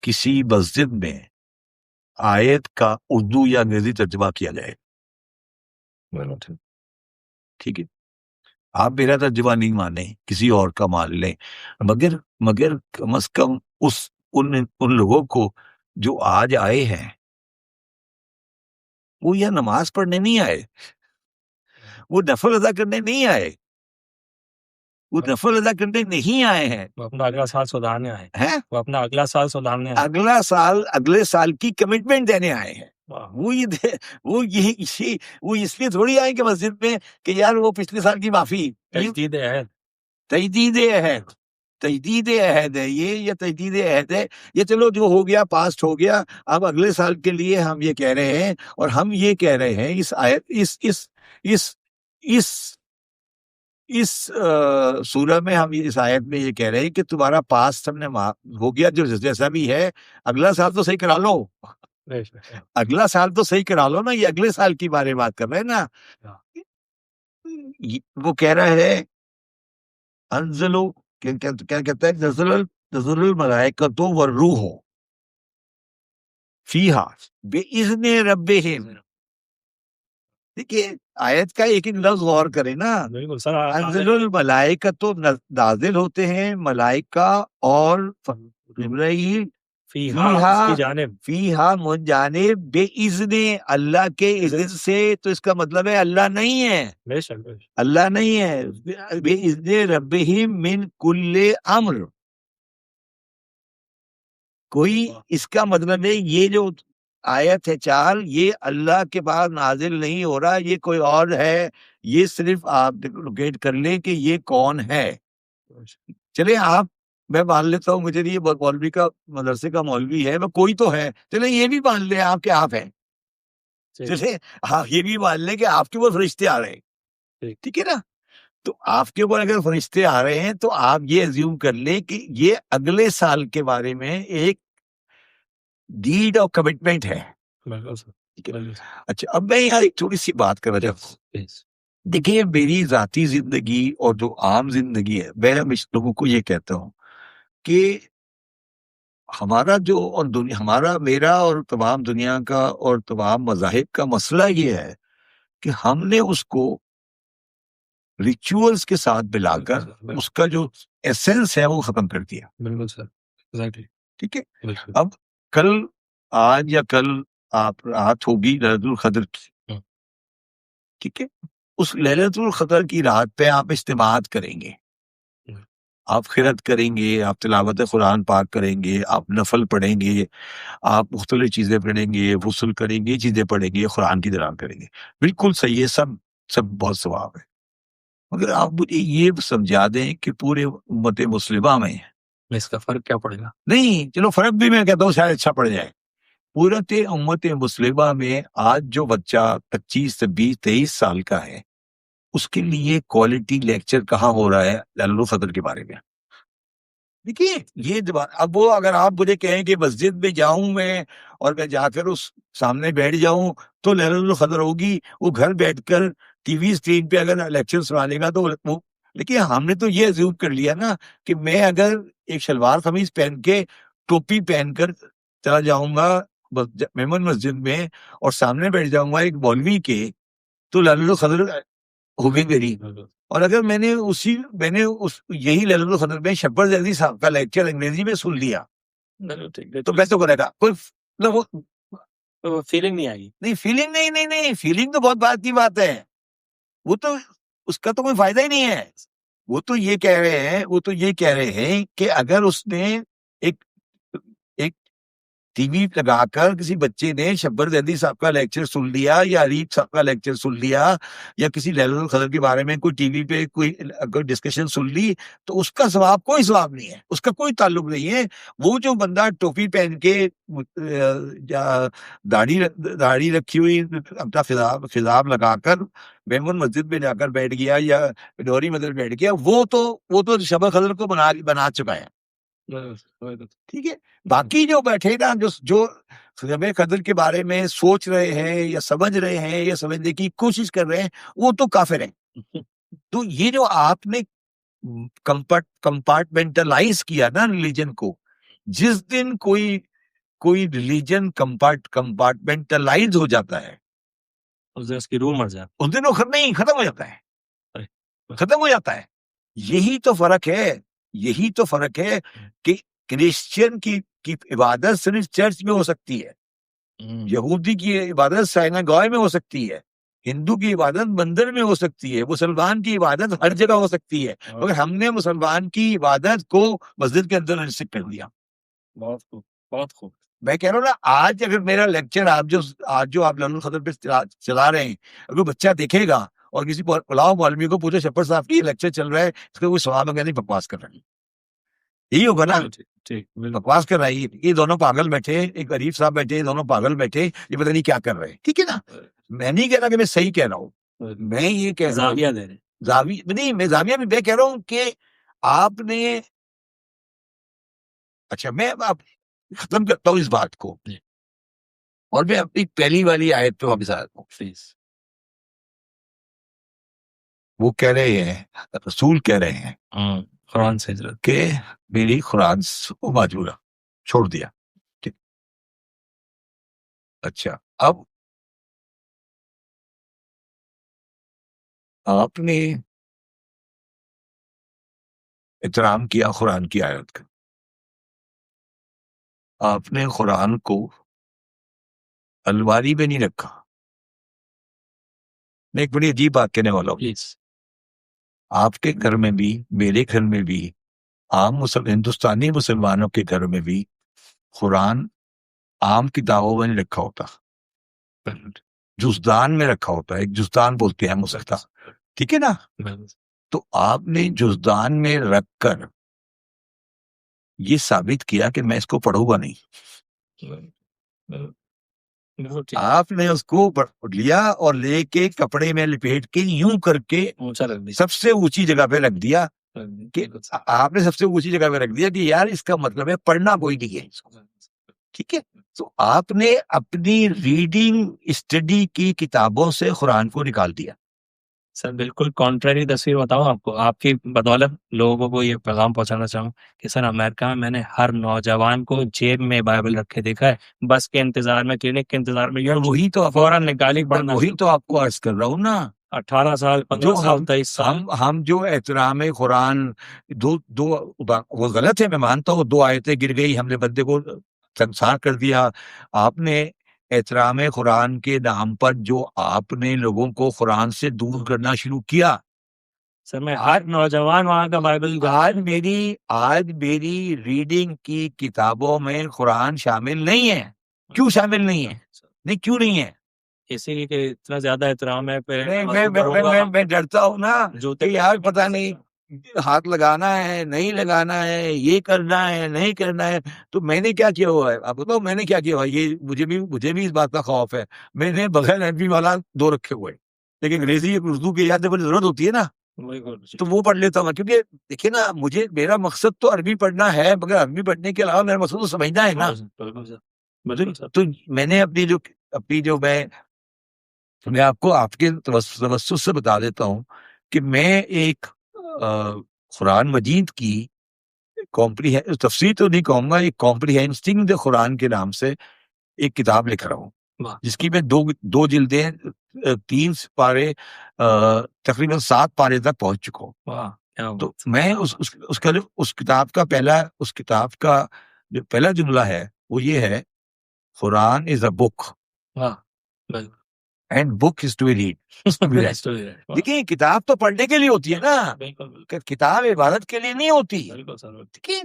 کسی مسجد میں آیت کا اردو یا انگریزی ترجمہ کیا جائے. ٹھیک ہے، آپ میرا ترجمہ نہیں مانیں، کسی اور کا مان لیں، مگر کم از کم ان لوگوں کو جو آج آئے ہیں وہ یہ نماز پڑھنے نہیں آئے، وہ نفل ادا کرنے نہیں آئے، وہ نفل ادا کرنے نہیں آئے ہیں، وہ اپنا اگلا سال سدھارنے آئے ہیں وہ اپنا اگلا سال سدھارنے آئے اگلا سال اگلے سال کی کمٹمنٹ دینے آئے ہیں. واہ، وہ اس لیے تھوڑی آئے کہ مسجد میں کہ یار وہ پچھلے سال کی معافی. تجدید عہد. تجدید عہد، تجدید عہد ہے یہ، یا تجدید عہد ہے یہ. چلو جو ہو گیا پاسٹ ہو گیا، اب اگلے سال کے لیے ہم یہ کہہ رہے ہیں، اور ہم یہ کہہ رہے ہیں اس آیت اس سورہ میں ہم اس آیت میں یہ کہہ رہے ہیں کہ تمہارا پاسٹ ہم نے ہو گیا جو جیسا بھی ہے، اگلا سال تو صحیح کرا لو، بے شک. اگلا سال تو صحیح کرا لو نا. یہ اگلے سال کی بارے بات کر رہے ہیں نا. وہ کہہ رہا ہے انزلو، کیا کہتا ہے، نزل الملائکۃ والروح فیہا بإذن ربہم. دیکھیے آیت کا ایک لفظ غور کریں نا. بالکل سر. انزل الملائکۃ، نازل ہوتے ہیں ملائکہ اور جبرائیل، فیہا اس کی جانب، فیہا من جانب، بے اذن، اللہ کے اذن سے. تو اس کا مطلب ہے اللہ نہیں ہے، بے شک بے شک. اللہ نہیں ہے. بے اذن ربہم من کل امر. کوئی اس کا مطلب ہے یہ جو آیت ہے 4، یہ اللہ کے پاس نازل نہیں ہو رہا، یہ کوئی اور ہے. یہ صرف آپ لوکیٹ کر لیں کہ یہ کون ہے. چلے آپ، میں مان لیتا ہوں مجھے یہ مولوی کا مدرسے کا مولوی ہے، میں کوئی تو ہے، چلے یہ بھی مان لیں آپ کہ آپ ہیں. چلے ہاں یہ بھی مان لیں کہ آپ کے اوپر فرشتے آ رہے ہیں، ٹھیک ہے نا. تو آپ کے اوپر اگر فرشتے آ رہے ہیں تو آپ یہ ایزیوم کر لیں کہ یہ اگلے سال کے بارے میں ایک ڈیڈ آف کمٹمنٹ ہے. بالکل سر. بالکل سر. اچھا اب میں یہاں ایک تھوڑی سی بات کرنا چاہتا ہوں. Yes. دیکھیے میری ذاتی زندگی اور جو عام زندگی ہے، میں لوگوں کو یہ کہتا ہوں کہ ہمارا جو اور ہمارا میرا اور تمام دنیا کا اور تمام مذاہب کا مسئلہ یہ ہے کہ ہم نے اس کو ریچولز کے ساتھ ملا کر اس کا جو ایسنس ہے وہ ختم کر دیا. بالکل سر. ایگزیکٹلی. ٹھیک ہے. بالکل. اب آج یا کل آپ رات ہوگی لیلۃ القدر کی، ٹھیک ہے. اس لیلۃ القدر کی رات پہ آپ اجتماعات کریں گے، آپ خیرات کریں گے، آپ تلاوت قرآن پاک کریں گے، آپ نفل پڑھیں گے، آپ مختلف چیزیں پڑھیں گے، غسل کریں گے، چیزیں پڑھیں گے، قرآن کی تلاوت کریں گے. بالکل صحیح ہے، سب بہت ثواب ہے. مگر آپ مجھے یہ سمجھا دیں کہ پورے امت مسلمہ میں اس کا فرق کیا پڑے گا؟ نہیں، چلو فرق بھی میں کہتا ہوں شاید اچھا پڑ جائے. پورت امت مسلمہ میں آج جو بچہ 25 سے 20 23 سال کا ہے، اس کے لیے کوالٹی لیکچر کہاں ہو رہا ہے لیلۃ القدر کے بارے میں. دیکھیے یہ اب وہ اگر آپ مجھے کہیں کہ مسجد میں جاؤں میں اور میں جا کر اس سامنے بیٹھ جاؤں تو لیلۃ القدر ہوگی، وہ گھر بیٹھ کر ٹی وی اسکرین پہ اگر لیکچر سنا لے گا تو وہ. لیکن ہم نے تو یہ ایزیوم کر لیا نا کہ میں اگر ایک شلوار قمیض پہن کے ٹوپی پہن کر چلا جاؤں گا میمن مسجد میں اور سامنے بیٹھ جاؤں گا ایک مولوی کے، تو لیلۃ القدر ہوگی میری. اور اگر میں نے یہی لیلۃ القدر میں شبر زیدی صاحب کا لیکچر انگریزی میں سن لیا تو میں تو کرے گا کوئی فیلنگ نہیں آئی. نہیں، فیلنگ نہیں، فیلنگ تو بہت بات کی بات ہے. وہ تو اس کا تو کوئی فائدہ ہی نہیں ہے. وہ تو یہ کہہ رہے ہیں کہ اگر اس نے ایک ٹی وی لگا کر کسی بچے نے شبر زیدی صاحب کا لیکچر سن لیا یا عریف صاحب کا لیکچر سن لیا یا کسی لیلۃ القدر کے بارے میں کوئی ٹی وی پہ کوئی ڈسکشن سن لی تو اس کا کوئی ثواب نہیں ہے، اس کا کوئی تعلق نہیں ہے. وہ جو بندہ ٹوپی پہن کے داڑھی رکھی ہوئی اپنا خضاب لگا کر میمون مسجد میں جا کر بیٹھ گیا یا ڈوری مسجد بیٹھ گیا، وہ تو شب قدر کو بنا چکا ہے. ٹھیک ہے. باقی جو بیٹھے نا جو شب قدر کے بارے میں سوچ رہے ہیں یا سمجھ رہے ہیں یا سمجھنے کی کوشش کر رہے ہیں، وہ تو کافر ہیں. تو یہ جو آپ نے کمپارٹمنٹلائز کیا نا ریلیجن کو، جس دن کوئی ریلیجن کمپارٹمنٹلائز ہو جاتا ہے اس دن اس کی روح مر جاتی، اس دن وہ ختم ہو جاتا ہے. یہی تو فرق ہے کہ کرسچین کی عبادت صرف چرچ میں ہو سکتی ہے، یہودی کی عبادت سیناگوگ میں ہو سکتی ہے، ہندو کی عبادت مندر میں ہو سکتی ہے، مسلمان کی عبادت ہر جگہ ہو سکتی ہے، مگر ہم نے مسلمان کی عبادت کو مسجد کے اندر ریسٹرکٹ کر دیا۔ بہت خوب، بہت خوب۔ میں کہہ رہا ہوں نا، آج اگر میرا لیکچر آج جو آپ لال القدر پہ چلا رہے ہیں، اگر بچہ دیکھے گا اور کسی پلاؤ مولوی کو پوچھے شپر صاحب کی لیکچر چل رہا ہے، اس کا کوئی سوال ہوگا نہیں، بکواس کر رہے ہیں، یہی ہوگا نا، ٹھیک، بکواس کر رہا ہے، یہ دونوں پاگل بیٹھے، ایک غریب صاحب بیٹھے، یہ دونوں پاگل بیٹھے، یہ پتہ نہیں کیا کر رہے ہیں، ٹھیک ہے نا۔ میں نہیں کہہ رہا کہ میں صحیح کہہ رہا ہوں، میں یہ کہہ رہا ہوں زاویہ دے رہے زاویہ نہیں، میں زاویہ میں کہہ رہا ہوں کہ آپ نے، اچھا میں اب ختم کرتا ہوں اس بات کو، اور میں اپنی پہلی والی آیت پہ واپس آتا ہوں۔ پلیز۔ وہ کہہ رہے ہیں، رسول کہہ رہے ہیں قرآن سے ہجرت۔ کہ میری قرآن کو ماجورا چھوڑ دیا، ٹھیک۔ اچھا، اب آپ نے احترام کیا قرآن کی آیت کا، آپ نے قرآن کو الماری میں نہیں رکھا۔ میں ایک بڑی عجیب بات کہنے والا ہوں، پلیز۔ آپ کے گھر میں بھی، میرے گھر میں بھی، عام ہندوستانی مسلمانوں کے گھر میں بھی قرآن عام کتابوں میں نہیں رکھا ہوتا، جزدان میں رکھا ہوتا ہے، ایک جزدان بولتے ہیں مسلطہ، ٹھیک ہے نا۔ تو آپ نے جزدان میں رکھ کر یہ ثابت کیا کہ میں اس کو پڑھوں گا نہیں، آپ نے اس کو لیا اور لے کے کپڑے میں لپیٹ کے یوں کر کے اونچا رکھ دی، سب سے اونچی جگہ پہ رکھ دیا، کہ آپ نے سب سے اونچی جگہ پہ رکھ دیا کہ یار اس کا مطلب ہے پڑھنا کوئی نہیں ہے اس کو، ٹھیک ہے۔ تو آپ نے اپنی ریڈنگ اسٹڈی کی کتابوں سے قرآن کو نکال دیا۔ سر بالکل کانٹریری تصویر بتاؤں آپ کو، آپ کی بدولت لوگوں کو یہ پیغام پہنچانا چاہوں کہ سر امریکہ میں میں نے ہر نوجوان کو جیب میں بائبل رکھے دیکھا ہے، بس کے انتظار میں، کلینک کے انتظار میں، وہی تو فوراً نکالی پڑھنا، وہی تو آپ کو عرض کر رہا ہوں نا، 18 سال، 15 سال، 23 سال۔ ہم جو احترام قرآن دو وہ غلط ہے، میں مانتا ہوں، 2 آیتیں گر گئی، ہم نے بندے کو سنسار کر دیا۔ آپ نے احترام قرآن کے نام پر جو آپ نے لوگوں کو قرآن سے دور کرنا شروع کیا، سر میں ہر نوجوان وہاں کا بائبل آج میری ریڈنگ کی کتابوں میں قرآن شامل نہیں ہے۔ کیوں شامل نہیں ہے؟ نہیں، کیوں نہیں ہے؟ اسی لیے کہ اتنا زیادہ احترام ہے۔ میں ڈرتا ہوں نا کہ یار پتہ نہیں ہاتھ لگانا ہے نہیں لگانا ہے، یہ کرنا ہے نہیں کرنا ہے۔ تو میں نے کیا کیا ہوا ہے آپ بتاؤ، میں نے کیا کیا ہوا ہے؟ یہ مجھے بھی اس بات کا خوف ہے۔ میں نے بغیر عربی والا 2 رکھے ہوئے، لیکن انگریزی اردو کی یاد بڑی ضرورت ہوتی ہے نا، تو وہ پڑھ لیتا ہوں، کیونکہ دیکھیے نا، میرا مقصد تو عربی پڑھنا ہے، مگر عربی پڑھنے کے علاوہ میرا مقصد تو سمجھنا ہے نا۔ تو میں نے اپنی جو میں آپ کو آپ کے توسط سے بتا دیتا ہوں کہ میں ایک قرآن مجید کی تفسیر تو نہیں کہوں گا، ایک کمپریہینسنگ دی قرآن کے نام سے ایک کتاب لکھ رہا ہوں، جس کی میں 2 جلدیں 3 پارے تقریباً 7 پارے تک پہنچ چکا ہوں۔ تو میں اس کتاب کا جو پہلا جملہ ہے وہ یہ ہے، Quran is a book and book is to be read. دیکھیں، کتاب تو پڑھنے کے لیے ہوتی ہے نا، کتاب عبادت کے لیے نہیں ہوتی۔ دیکھیں،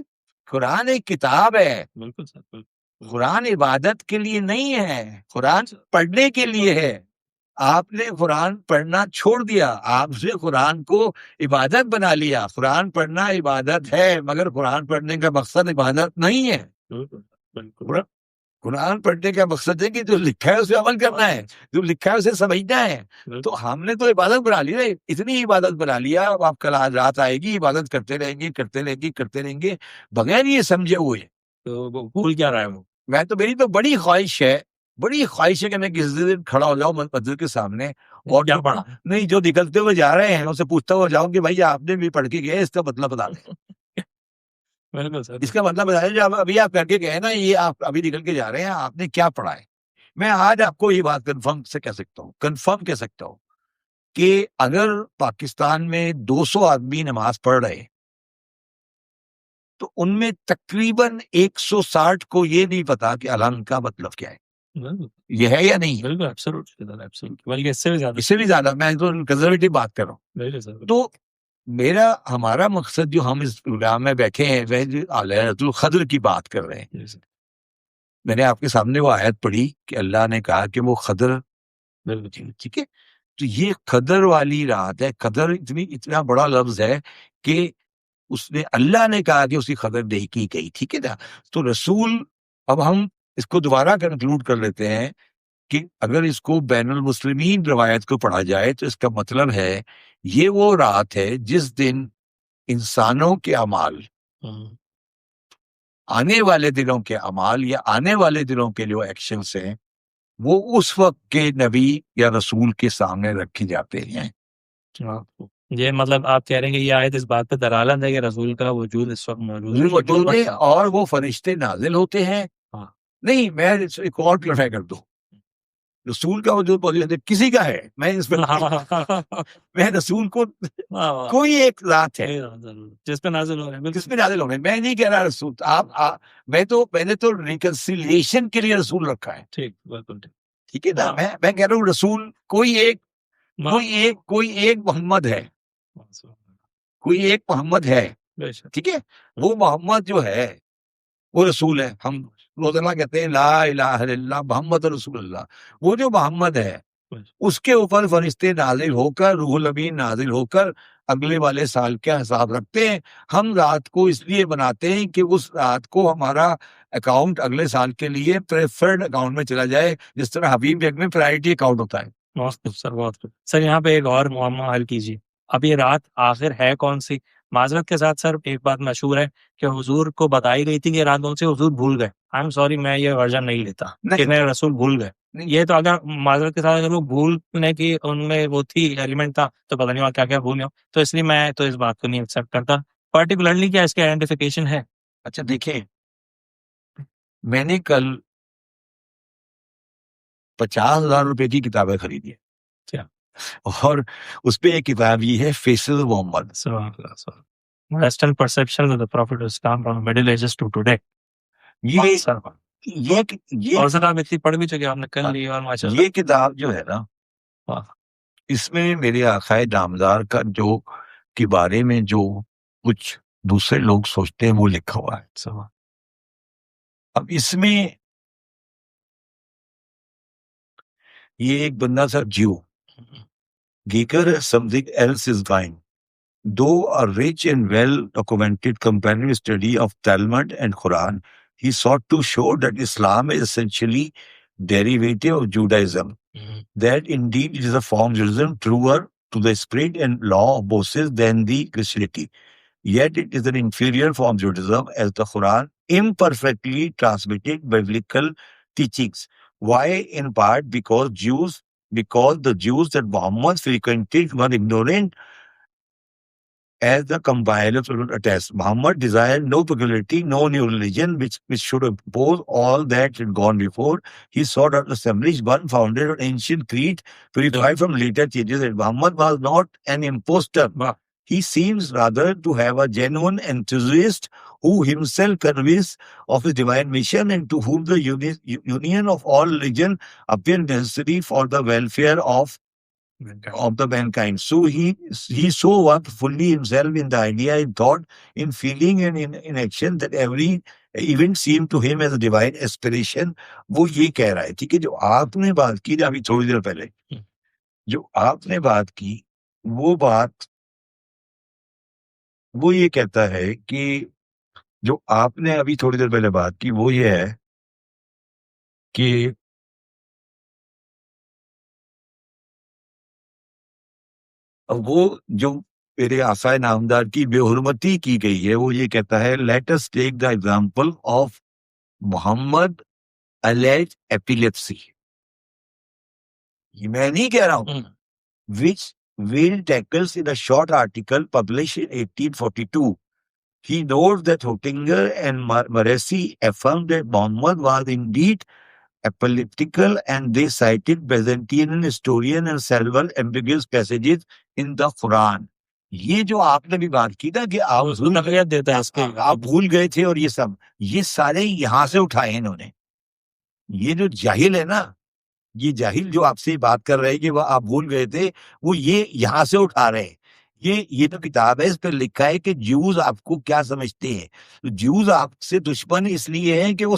قرآن ایک کتاب ہے، قرآن عبادت کے لیے نہیں ہے، قرآن پڑھنے کے لیے ہے۔ آپ نے قرآن پڑھنا چھوڑ دیا، آپ نے قرآن کو عبادت بنا لیا۔ قرآن پڑھنا عبادت ہے، مگر قرآن پڑھنے کا مقصد عبادت نہیں ہے۔ قرآن پڑھنے کا مقصد ہے کہ جو لکھا ہے اسے عمل کرنا ہے، جو لکھا ہے اسے سمجھنا ہے۔ تو ہم نے تو عبادت بنا لی، اتنی عبادت بنا لیا، اب آپ کل رات آئے گی، عبادت کرتے رہیں گے بغیر یہ سمجھے ہوئے۔ تو وہ بھول کیا رہا ہے وہ؟ میری تو بڑی خواہش ہے کہ میں کسی دن کھڑا ہو جاؤں مسجد کے سامنے اور کیا پڑھا نہیں، جو نکلتے ہوئے جا رہے ہیں ان سے پوچھتا ہوا جاؤں کہ بھائی آپ نے بھی پڑھ کے گئے، اس کا مطلب بتا دیں۔ اس کا مطلب بتائیں، جو ابھی آپ کر کے گئے نا، یہ آپ ابھی نکل کے جا رہے ہیں، آپ نے کیا پڑھا ہے؟ میں آج آپ کو یہ بات کنفرم کہہ سکتا ہوں کہ اگر پاکستان میں 200 آدمی نماز پڑھ رہے تو ان میں تقریباً 160 کو یہ نہیں پتا کہ الحمد کا مطلب کیا ہے۔ بالکل یہ ہے یا نہیں؟ بالکل ایبسولوٹ بلکہ اس سے بھی زیادہ اس سے بھی زیادہ میں تو کنزرویٹو بات کر رہا ہوں. بالکل سر. تو ہمارا مقصد جو ہم اس پروگرام میں بیٹھے ہیں وہ ليلۃ القدر کی بات کر رہے ہیں. جی سر. میں نے آپ کے سامنے وہ آیت پڑھی کہ اللہ نے کہا کہ وہ قدر، بالکل ٹھیک ہے. تو یہ قدر والی رات ہے. قدر اتنا بڑا لفظ ہے کہ اس نے اللہ نے کہا کہ اس کی قدر نہیں کی گئی، ٹھیک ہے نا. تو رسول، اب ہم اس کو دوبارہ کنکلوڈ کر لیتے ہیں کہ اگر اس کو بین المسلمین روایت کو پڑھا جائے تو اس کا مطلب ہے یہ وہ رات ہے جس دن انسانوں کے اعمال، آنے والے دنوں کے اعمال یا آنے والے دنوں کے جو ایکشنز ہیں وہ اس وقت کے نبی یا رسول کے سامنے رکھے جاتے ہیں. یہ مطلب آپ کہہ رہے ہیں کہ یہ آیت اس بات پہ دلالت ہے کہ رسول کا وجود اس وقت موجود ہے اور وہ فرشتے نازل ہوتے ہیں. ہاں. نہیں، میں ایک اور کلیریفائی کر دوں، رسول کا وجود موجود ہے، کسی کا ہے. میں اس میں میں رسول کو کوئی ایک ذات ہے جس پہ نازل ہو رہے ہیں، کس پہ نازل ہو رہے ہیں. میں نہیں کہہ رہا رسول میں نے تو ریکنسیلیشن کے لیے رسول رکھا ہے. ٹھیک، بالکل ٹھیک ہے نا. میں کہہ رہا ہوں رسول کوئی ایک محمد ہے، کوئی ایک محمد ہے، ٹھیک ہے. وہ محمد جو ہے وہ رسول ہے. ہم روزانہ کہتے ہیں لا الہ الا اللہ محمد رسول اللہ. وہ جو محمد ہے اس کے اوپر فرشتے نازل ہو کر، روح الامین نازل ہو کر اگلے والے سال کا حساب رکھتے ہیں. ہم رات کو اس لیے بناتے ہیں کہ اس رات کو ہمارا اکاؤنٹ اگلے سال کے لیے پریفرڈ اکاؤنٹ میں چلا جائے، جس طرح حبیب بیگ میں پرائرٹی اکاؤنٹ ہوتا ہے. بہت خوب سر. یہاں پہ ایک اور معمہ حل کیجیے. اب یہ رات آخر ہے کون سی؟ معذرت کے ساتھ سر ایک بات مشہور ہے کہ حضور کو بتائی گئی تھی کہ رات کون سی، حضور بھول گئے. آئی ایم سوری، میں یہ ورژن نہیں لیتا کہ میرے رسول بھول گئے. یہ تو اگر معذرت کے ساتھ اگر وہ بھولنے کی ان میں وہ تھی ایلیمنٹ تھا تو پتہ نہیں وہ کیا کیا بھول گیا. تو اس لیے میں تو اس بات کو نہیں ایکسیپٹ کرتا. پرٹیکولرلی کیا اس کی آئیڈینٹیفیکیشن ہے؟ اچھا دیکھیں، میں نے کل 50,000 روپے کی کتابیں خریدی ہیں کیا؟ اور اس پہ ایک کتاب یہ ہے Faisal Muhammad. Western perception of the prophet of Islam from Middle Ages to today. یہ اور سر آپ اتنی پڑھ بھی چکے، آپ نے کل لی. اور ماشاءاللہ یہ کتاب جو ہے نا، اس میں میرے آقائے نامدار کا جو کے بارے میں جو کچھ دوسرے لوگ سوچتے ہیں وہ لکھا ہوا ہے. اب اس میں یہ ایک بندہ تھا Jio, گیکر something else is dying. Though a rich and well-documented comparative study of Talmud and Quran, he sought to show that Islam is essentially derivative of Judaism. That indeed it is a form of Judaism truer to the spirit and law of Moses than the Christianity. Yet it is an inferior form of Judaism as the Quran imperfectly transmitted biblical teachings. Why? In part because the Jews that Muhammad frequented were ignorant as the compilers attest. Muhammad desired no peculiarity, no new religion which should oppose all that had gone before. He sought out to establish one founded on ancient creed, purified from later changes. And Muhammad was not an impostor. He seems rather to have a genuine enthusiast who himself convinced of his divine mission and to whom the union of all religion appeared necessary for the welfare of the mankind. So he so worked fully himself in the idea, in thought, in feeling and in action that every event seemed to him as a divine aspiration. وہ یہ کہہ رہا ہے. ٹھیک ہے، جو آپ نے بات کی ابھی تھوڑی دیر پہلے، جو آپ نے بات کی وہ یہ کہتا ہے کہ جو آپ نے ابھی تھوڑی دیر پہلے بات کی وہ یہ ہے کہ وہ جو میرے آسائے نامدار کی بے حرمتی کی گئی ہے، وہ یہ کہتا ہے let us take the example of Muhammad alleged epilepsy. یہ میں نہیں کہہ رہا ہوں. which Will tackles in a short article published in 1842. He notes that Hottinger and Morrissey affirmed that Muhammad was indeed epileptical, and they cited Byzantine historian and several ambiguous passages in the Quran. یہ جو آپ نے بھی بات کی نا کہ آپ بھول گئے تھے اور یہ سب، یہ سارے یہاں سے اٹھائے انہوں نے. یہ جو جاہل ہے نا، یہ جاہل جو آپ سے بات کر رہے ہیں کہ وہ آپ بھول گئے تھے، وہ یہ یہاں سے اٹھا رہے ہیں. یہ جو کتاب ہے اس پہ لکھا ہے کہ جیوز آپ کو کیا سمجھتے ہیں. تو جیوز آپ سے دشمن اس لیے ہیں کہ وہ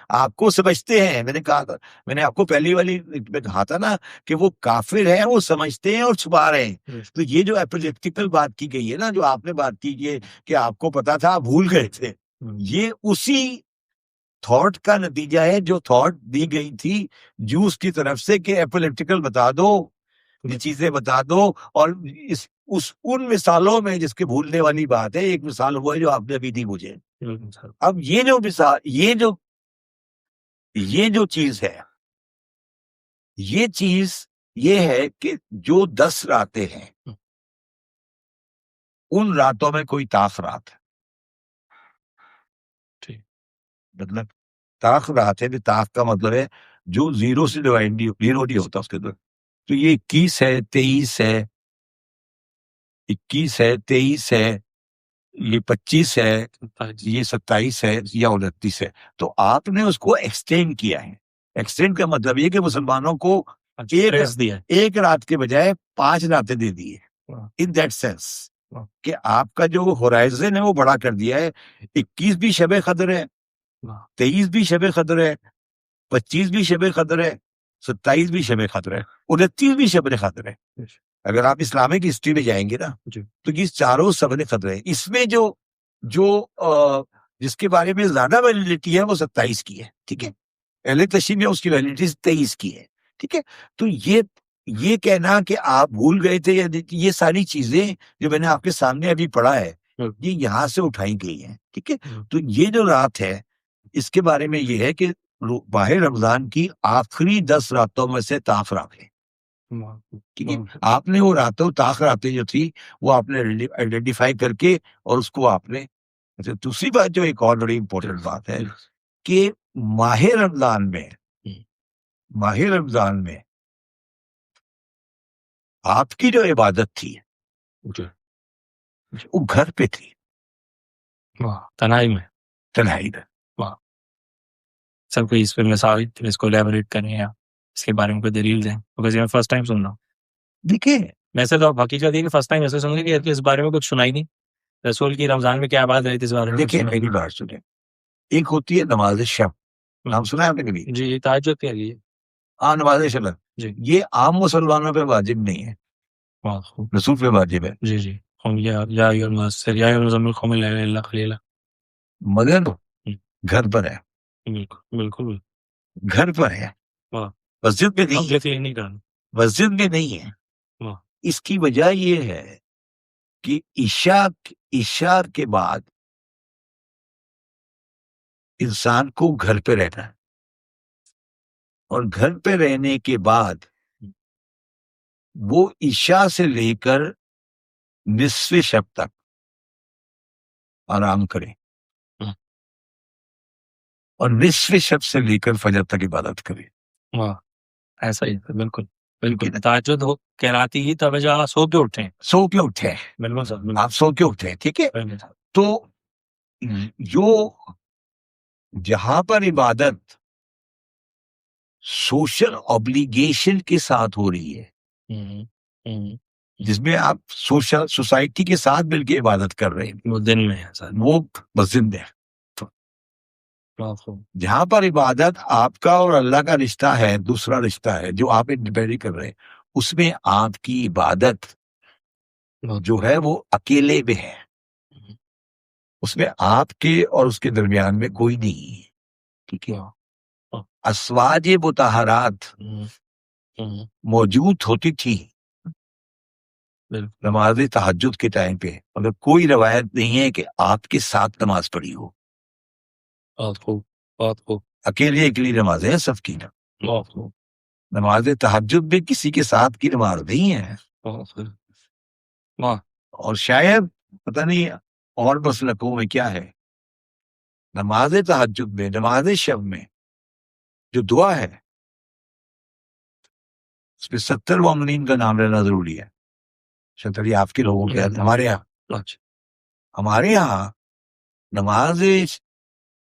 آپ کو سمجھتے ہیں. میں نے کہا تھا، میں نے آپ کو پہلی والی میں کہا تھا نا کہ وہ کافر ہیں، وہ سمجھتے ہیں اور چھپا رہے ہیں. تو یہ جو اپولیٹیکل بات کی گئی ہے نا، جو آپ نے بات کی کہ آپ کو پتا تھا، آپ بھول گئے تھے، یہ اسی تھاٹ کا نتیجہ ہے جو تھاٹ دی گئی تھی جوس کی طرف سے کہ اپولیٹیکل بتا دو، یہ چیزیں بتا دو. اور ان مثالوں میں جس کے بھولنے والی بات ہے، ایک مثال ہوا ہے جو آپ نے ابھی دی مجھے. اب یہ جو مثال، یہ جو چیز ہے، یہ چیز یہ ہے کہ جو 10 راتیں ہیں، ان راتوں میں کوئی طاق رات ہے. مطلب طاق رات ہے، طاق کا مطلب ہے جو زیرو سے ڈیوائڈ نہیں ہوتا اس کے اندر. تو یہ 21 ہے، 23 ہے، 21 ہے، 23 ہے، یہ 25 ہے، یہ 27 ہے یا 29 ہے. تو آپ نے اس کو ایکسٹینڈ کیا ہے. ایکسٹینڈ کا مطلب یہ کہ مسلمانوں کو ایک رات کے بجائے 5 راتیں دے دی ہے. ان دیٹ سینس کہ آپ کا جو ہورائزن ہے وہ بڑا کر دیا ہے. 21 بھی شب قدر ہے، 23 بھی شب قدر ہے، 25 بھی شب قدر ہے، 27 بھی شب قدر ہے، 29 بھی شب قدر ہے. اگر آپ اسلامک ہسٹری میں جائیں گے نا تو یہ چاروں شب قدر ہے. اس میں جو جس کے بارے میں زیادہ ویلیڈیٹی ہے وہ 27 کی ہے. ٹھیک ہے، اہل تشریح میں اس کی ویلیڈیٹی 23 کی ہے. ٹھیک ہے، تو یہ کہنا کہ آپ بھول گئے تھے، یہ ساری چیزیں جو میں نے آپ کے سامنے ابھی پڑھا ہے، یہ یہاں سے اٹھائی گئی ہیں. ٹھیک ہے، تو یہ جو رات ہے اس کے بارے میں یہ ہے کہ ماہ رمضان کی آخری 10 راتوں میں سے طاق رات ہے. ٹھیک ہے، آپ نے وہ طاق راتیں جو تھی وہ آپ نے آئیڈینٹیفائی کر کے اور اس کو آپ نے. دوسری بات جو ایک اور بڑی امپورٹنٹ بات ہے کہ ماہ رمضان میں آپ کی جو عبادت تھی وہ گھر پہ تھی، تنہائی میں. سب کو اس پہ مثال اس کو الیبوریٹ کریں یا اس کے بارے میں کوئی دلیل دیں، کیونکہ میں فرسٹ ٹائم سن رہا ہوں. دیکھیں ویسے تو حقیقت یہ کہ فرسٹ ٹائم ایسے سن گے کہ اس بارے میں کچھ سنائی نہیں. رسول کی رمضان میں کیا بات رہی تھی اس بارے میں؟ دیکھیں میری بات سنیں، ایک ہوتی ہے نماز شب، نام سنا ہے آپ نے کبھی؟ جی تہجد کیا گئی. ہاں، نماز شب جی یہ عام مسلمانوں پہ واجب نہیں ہے، رسول پہ واجب ہے. جی جی یا المزمل قم اللیل الا قلیلا، مگر گھر پر ہے، بالکل گھر پر ہے، مسجد میں نہیں، مسجد میں نہیں ہے. اس کی وجہ یہ ہے کہ عشاء کے بعد انسان کو گھر پہ رہنا ہے، اور گھر پہ رہنے کے بعد وہ عشاء سے لے کر نصف شب تک آرام کرے، اور نصف شب سے لے کر فجر تک عبادت کرے. ایسا ہی بالکل تہجد کہلاتی ہی تب جہاں سو کے اٹھے. بالکل سر، آپ سو کے اٹھے. ٹھیک ہے، تو جو جہاں پر عبادت سوشل اوبلیگیشن کے ساتھ ہو رہی ہے، جس میں آپ سوسائٹی کے ساتھ مل کے عبادت کر رہے ہیں، وہ دن میں ہے، وہ مسجد میں. جہاں پر عبادت آپ کا اور اللہ کا رشتہ ہے، دوسرا رشتہ ہے جو آپ انڈیپینڈنٹ کر رہے ہیں، اس میں آپ کی عبادت جو ہے وہ اکیلے میں ہے، اس میں آپ کے اور اس کے درمیان میں کوئی نہیں ہے. ٹھیک ہے، ازواج مطہرات موجود ہوتی تھی نماز تہجد کے ٹائم پہ، مگر کوئی روایت نہیں ہے کہ آپ کے ساتھ نماز پڑھی ہو. اکیلے نماز ہے سب کی. نماز تہجد میں کسی کے ساتھ کی نماز نہیں ہے. اور شاید پتہ نہیں اور مسلکوں میں کیا ہے، نماز تہجد میں، نماز شب میں جو دعا ہے اس پہ 70 مومنین کا نام لینا ضروری ہے. شاید آپ کے لوگوں کے ہمارے یہاں نماز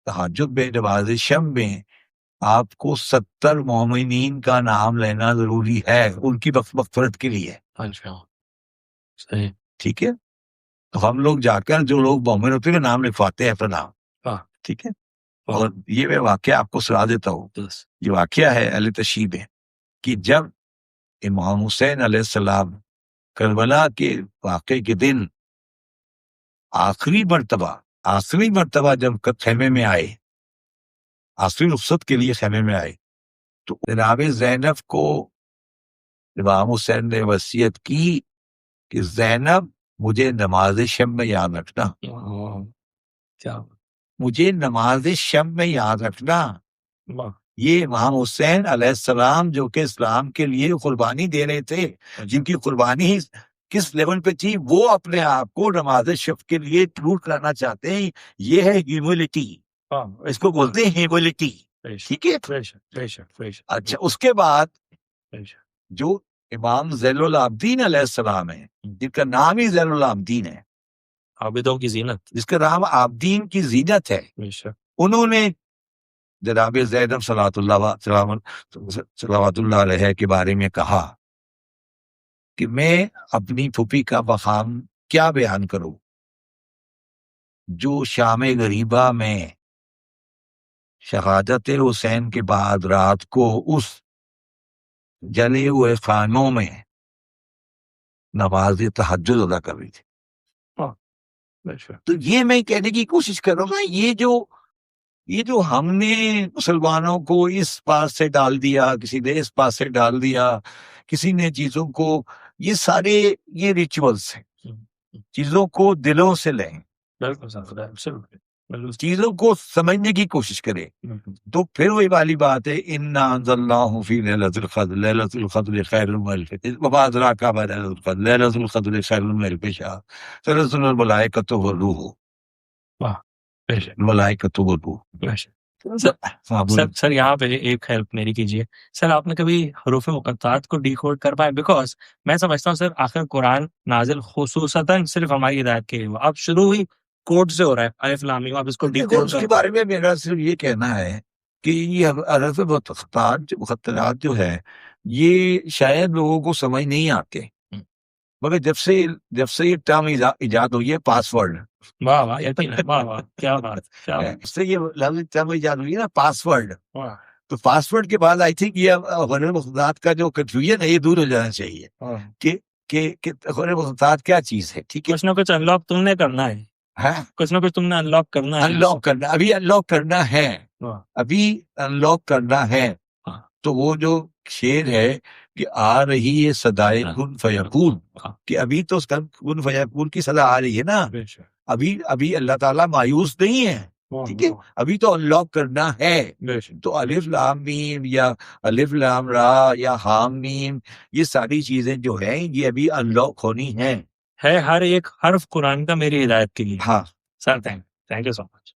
تہجد میں، نماز شب میں آپ کو 70 مومنین کا نام لینا ضروری ہے ان کی مغفرت کے لیے. اچھا صحیح. ٹھیک ہے. تو ہم لوگ جا کر جو لوگ مومن ہوتے ہیں نام لکھواتے ہیں اپنا نام. ہاں. ٹھیک ہے. اور یہ میں واقعہ آپ کو سنا دیتا ہوں. یہ واقعہ ہے اہل تشیع میں کہ جب امام حسین علیہ السلام کربلا کے واقعے کے دن آخری مرتبہ جب خیمے میں آئے، آخری رخصت کے لیے خیمے میں آئے، تو جناب زینب کو امام حسین نے وصیت کی کہ زینب مجھے نماز شب میں یاد رکھنا، کیا مجھے نماز شب میں یاد رکھنا. یہ امام حسین علیہ السلام جو کہ اسلام کے لیے قربانی دے رہے تھے، جن کی قربانی کس لیول پہ تھی، وہ اپنے آپ کو نماز شب کے لیے ٹروٹ کرانا چاہتے ہیں. یہ ہے ہیوملٹی، اس کو بولتے ہیں ہیوملٹی. ٹھیک ہے. اچھا اس کے بعد جو امام زین العابدین علیہ السلام ہیں، جن کا نام ہی زین العابدین ہے، عابدوں کی زینت، جس کا نام عابدین کی زینت ہے، انہوں نے جناب زینب صلوات اللہ علیہ کے بارے میں کہا کہ میں اپنی پھوپھی کا مقام کیا بیان کروں جو شام غریبہ میں شہادت حسین کے بعد رات کو اس جلے ہوئے خانوں میں نماز تہجد ادا کر رہی تھی. تو یہ میں کہنے کی کوشش کر رہا ہوں، یہ جو ہم نے مسلمانوں کو اس پاس سے ڈال دیا، کسی نے اس پاس سے ڈال دیا، کسی نے چیزوں کو، یہ سارے یہ ریچولز ہیں. چیزوں کو دلوں سے لیں، چیزوں کو سمجھنے کی کوشش کریں. تو پھر وہی والی بات ہے، انا انزلناہ فی لیلۃ القدر، لیلۃ القدر خیر من الف شہر، وما ادراک ما لیلۃ القدر، لیلۃ القدر خیر من الف شہر، تنزل الملائکۃ والروح. ملائکۃ والروح. سر یہاں پہ ایک ہیلپ میری کیجیے. سر آپ نے کبھی حروف مقطعات کو ڈی کوڈ کر پائے؟ بیکاز میں سمجھتا ہوں سر آخر قرآن نازل خصوصاً صرف ہماری ہدایت کے لیے ہوا، اب شروع ہی کوڈ سے ہو رہا ہے، الف لام میم، آپ اس کو ڈی کوڈ اس کے بارے میں میرا صرف یہ کہنا ہے کہ یہ حروف مقطعات جو ہے یہ شاید لوگوں کو سمجھ نہیں آتے، مگر جب سے یہ ٹرم ایجاد ہوئی ہے پاس ورڈ، واہ واہ یقین ہے، واہ واہ کیا بات، کیا بات. اس سے یہ لفظ ٹرم ایجاد ہوئی ہے نا پاس ورڈ، تو پاس ورڈ کے بعد آئی تھنک یہ حروف مقطعات کا جو کنفیوژن ہے یہ دور ہو جانا چاہیے کہ حروف مقطعات کیا چیز ہے. ٹھیک ہے. کچھ نہ کچھ انلاک تم نے کرنا ہے، کچھ نہ کچھ تم نے انلاک کرنا ہے. انلاک کرنا، ابھی انلاک کرنا ہے، ابھی انلاک کرنا ہے. تو وہ جو شعر ہے کہ آ رہی ہے صدائے کن فیکون، کہ ابھی تو اس کا کن فیکون کی صدا آ رہی ہے نا، ابھی اللہ تعالیٰ مایوس نہیں ہے. ٹھیک ہے. ابھی تو انلاک کرنا ہے. تو الف لام میم یا الف لام را یا حام میم، یہ ساری چیزیں جو ہیں یہ ابھی انلاک ہونی ہیں. ہے ہر ایک حرف قرآن کا میری ہدایت کے لیے. ہاں sir thank you so much.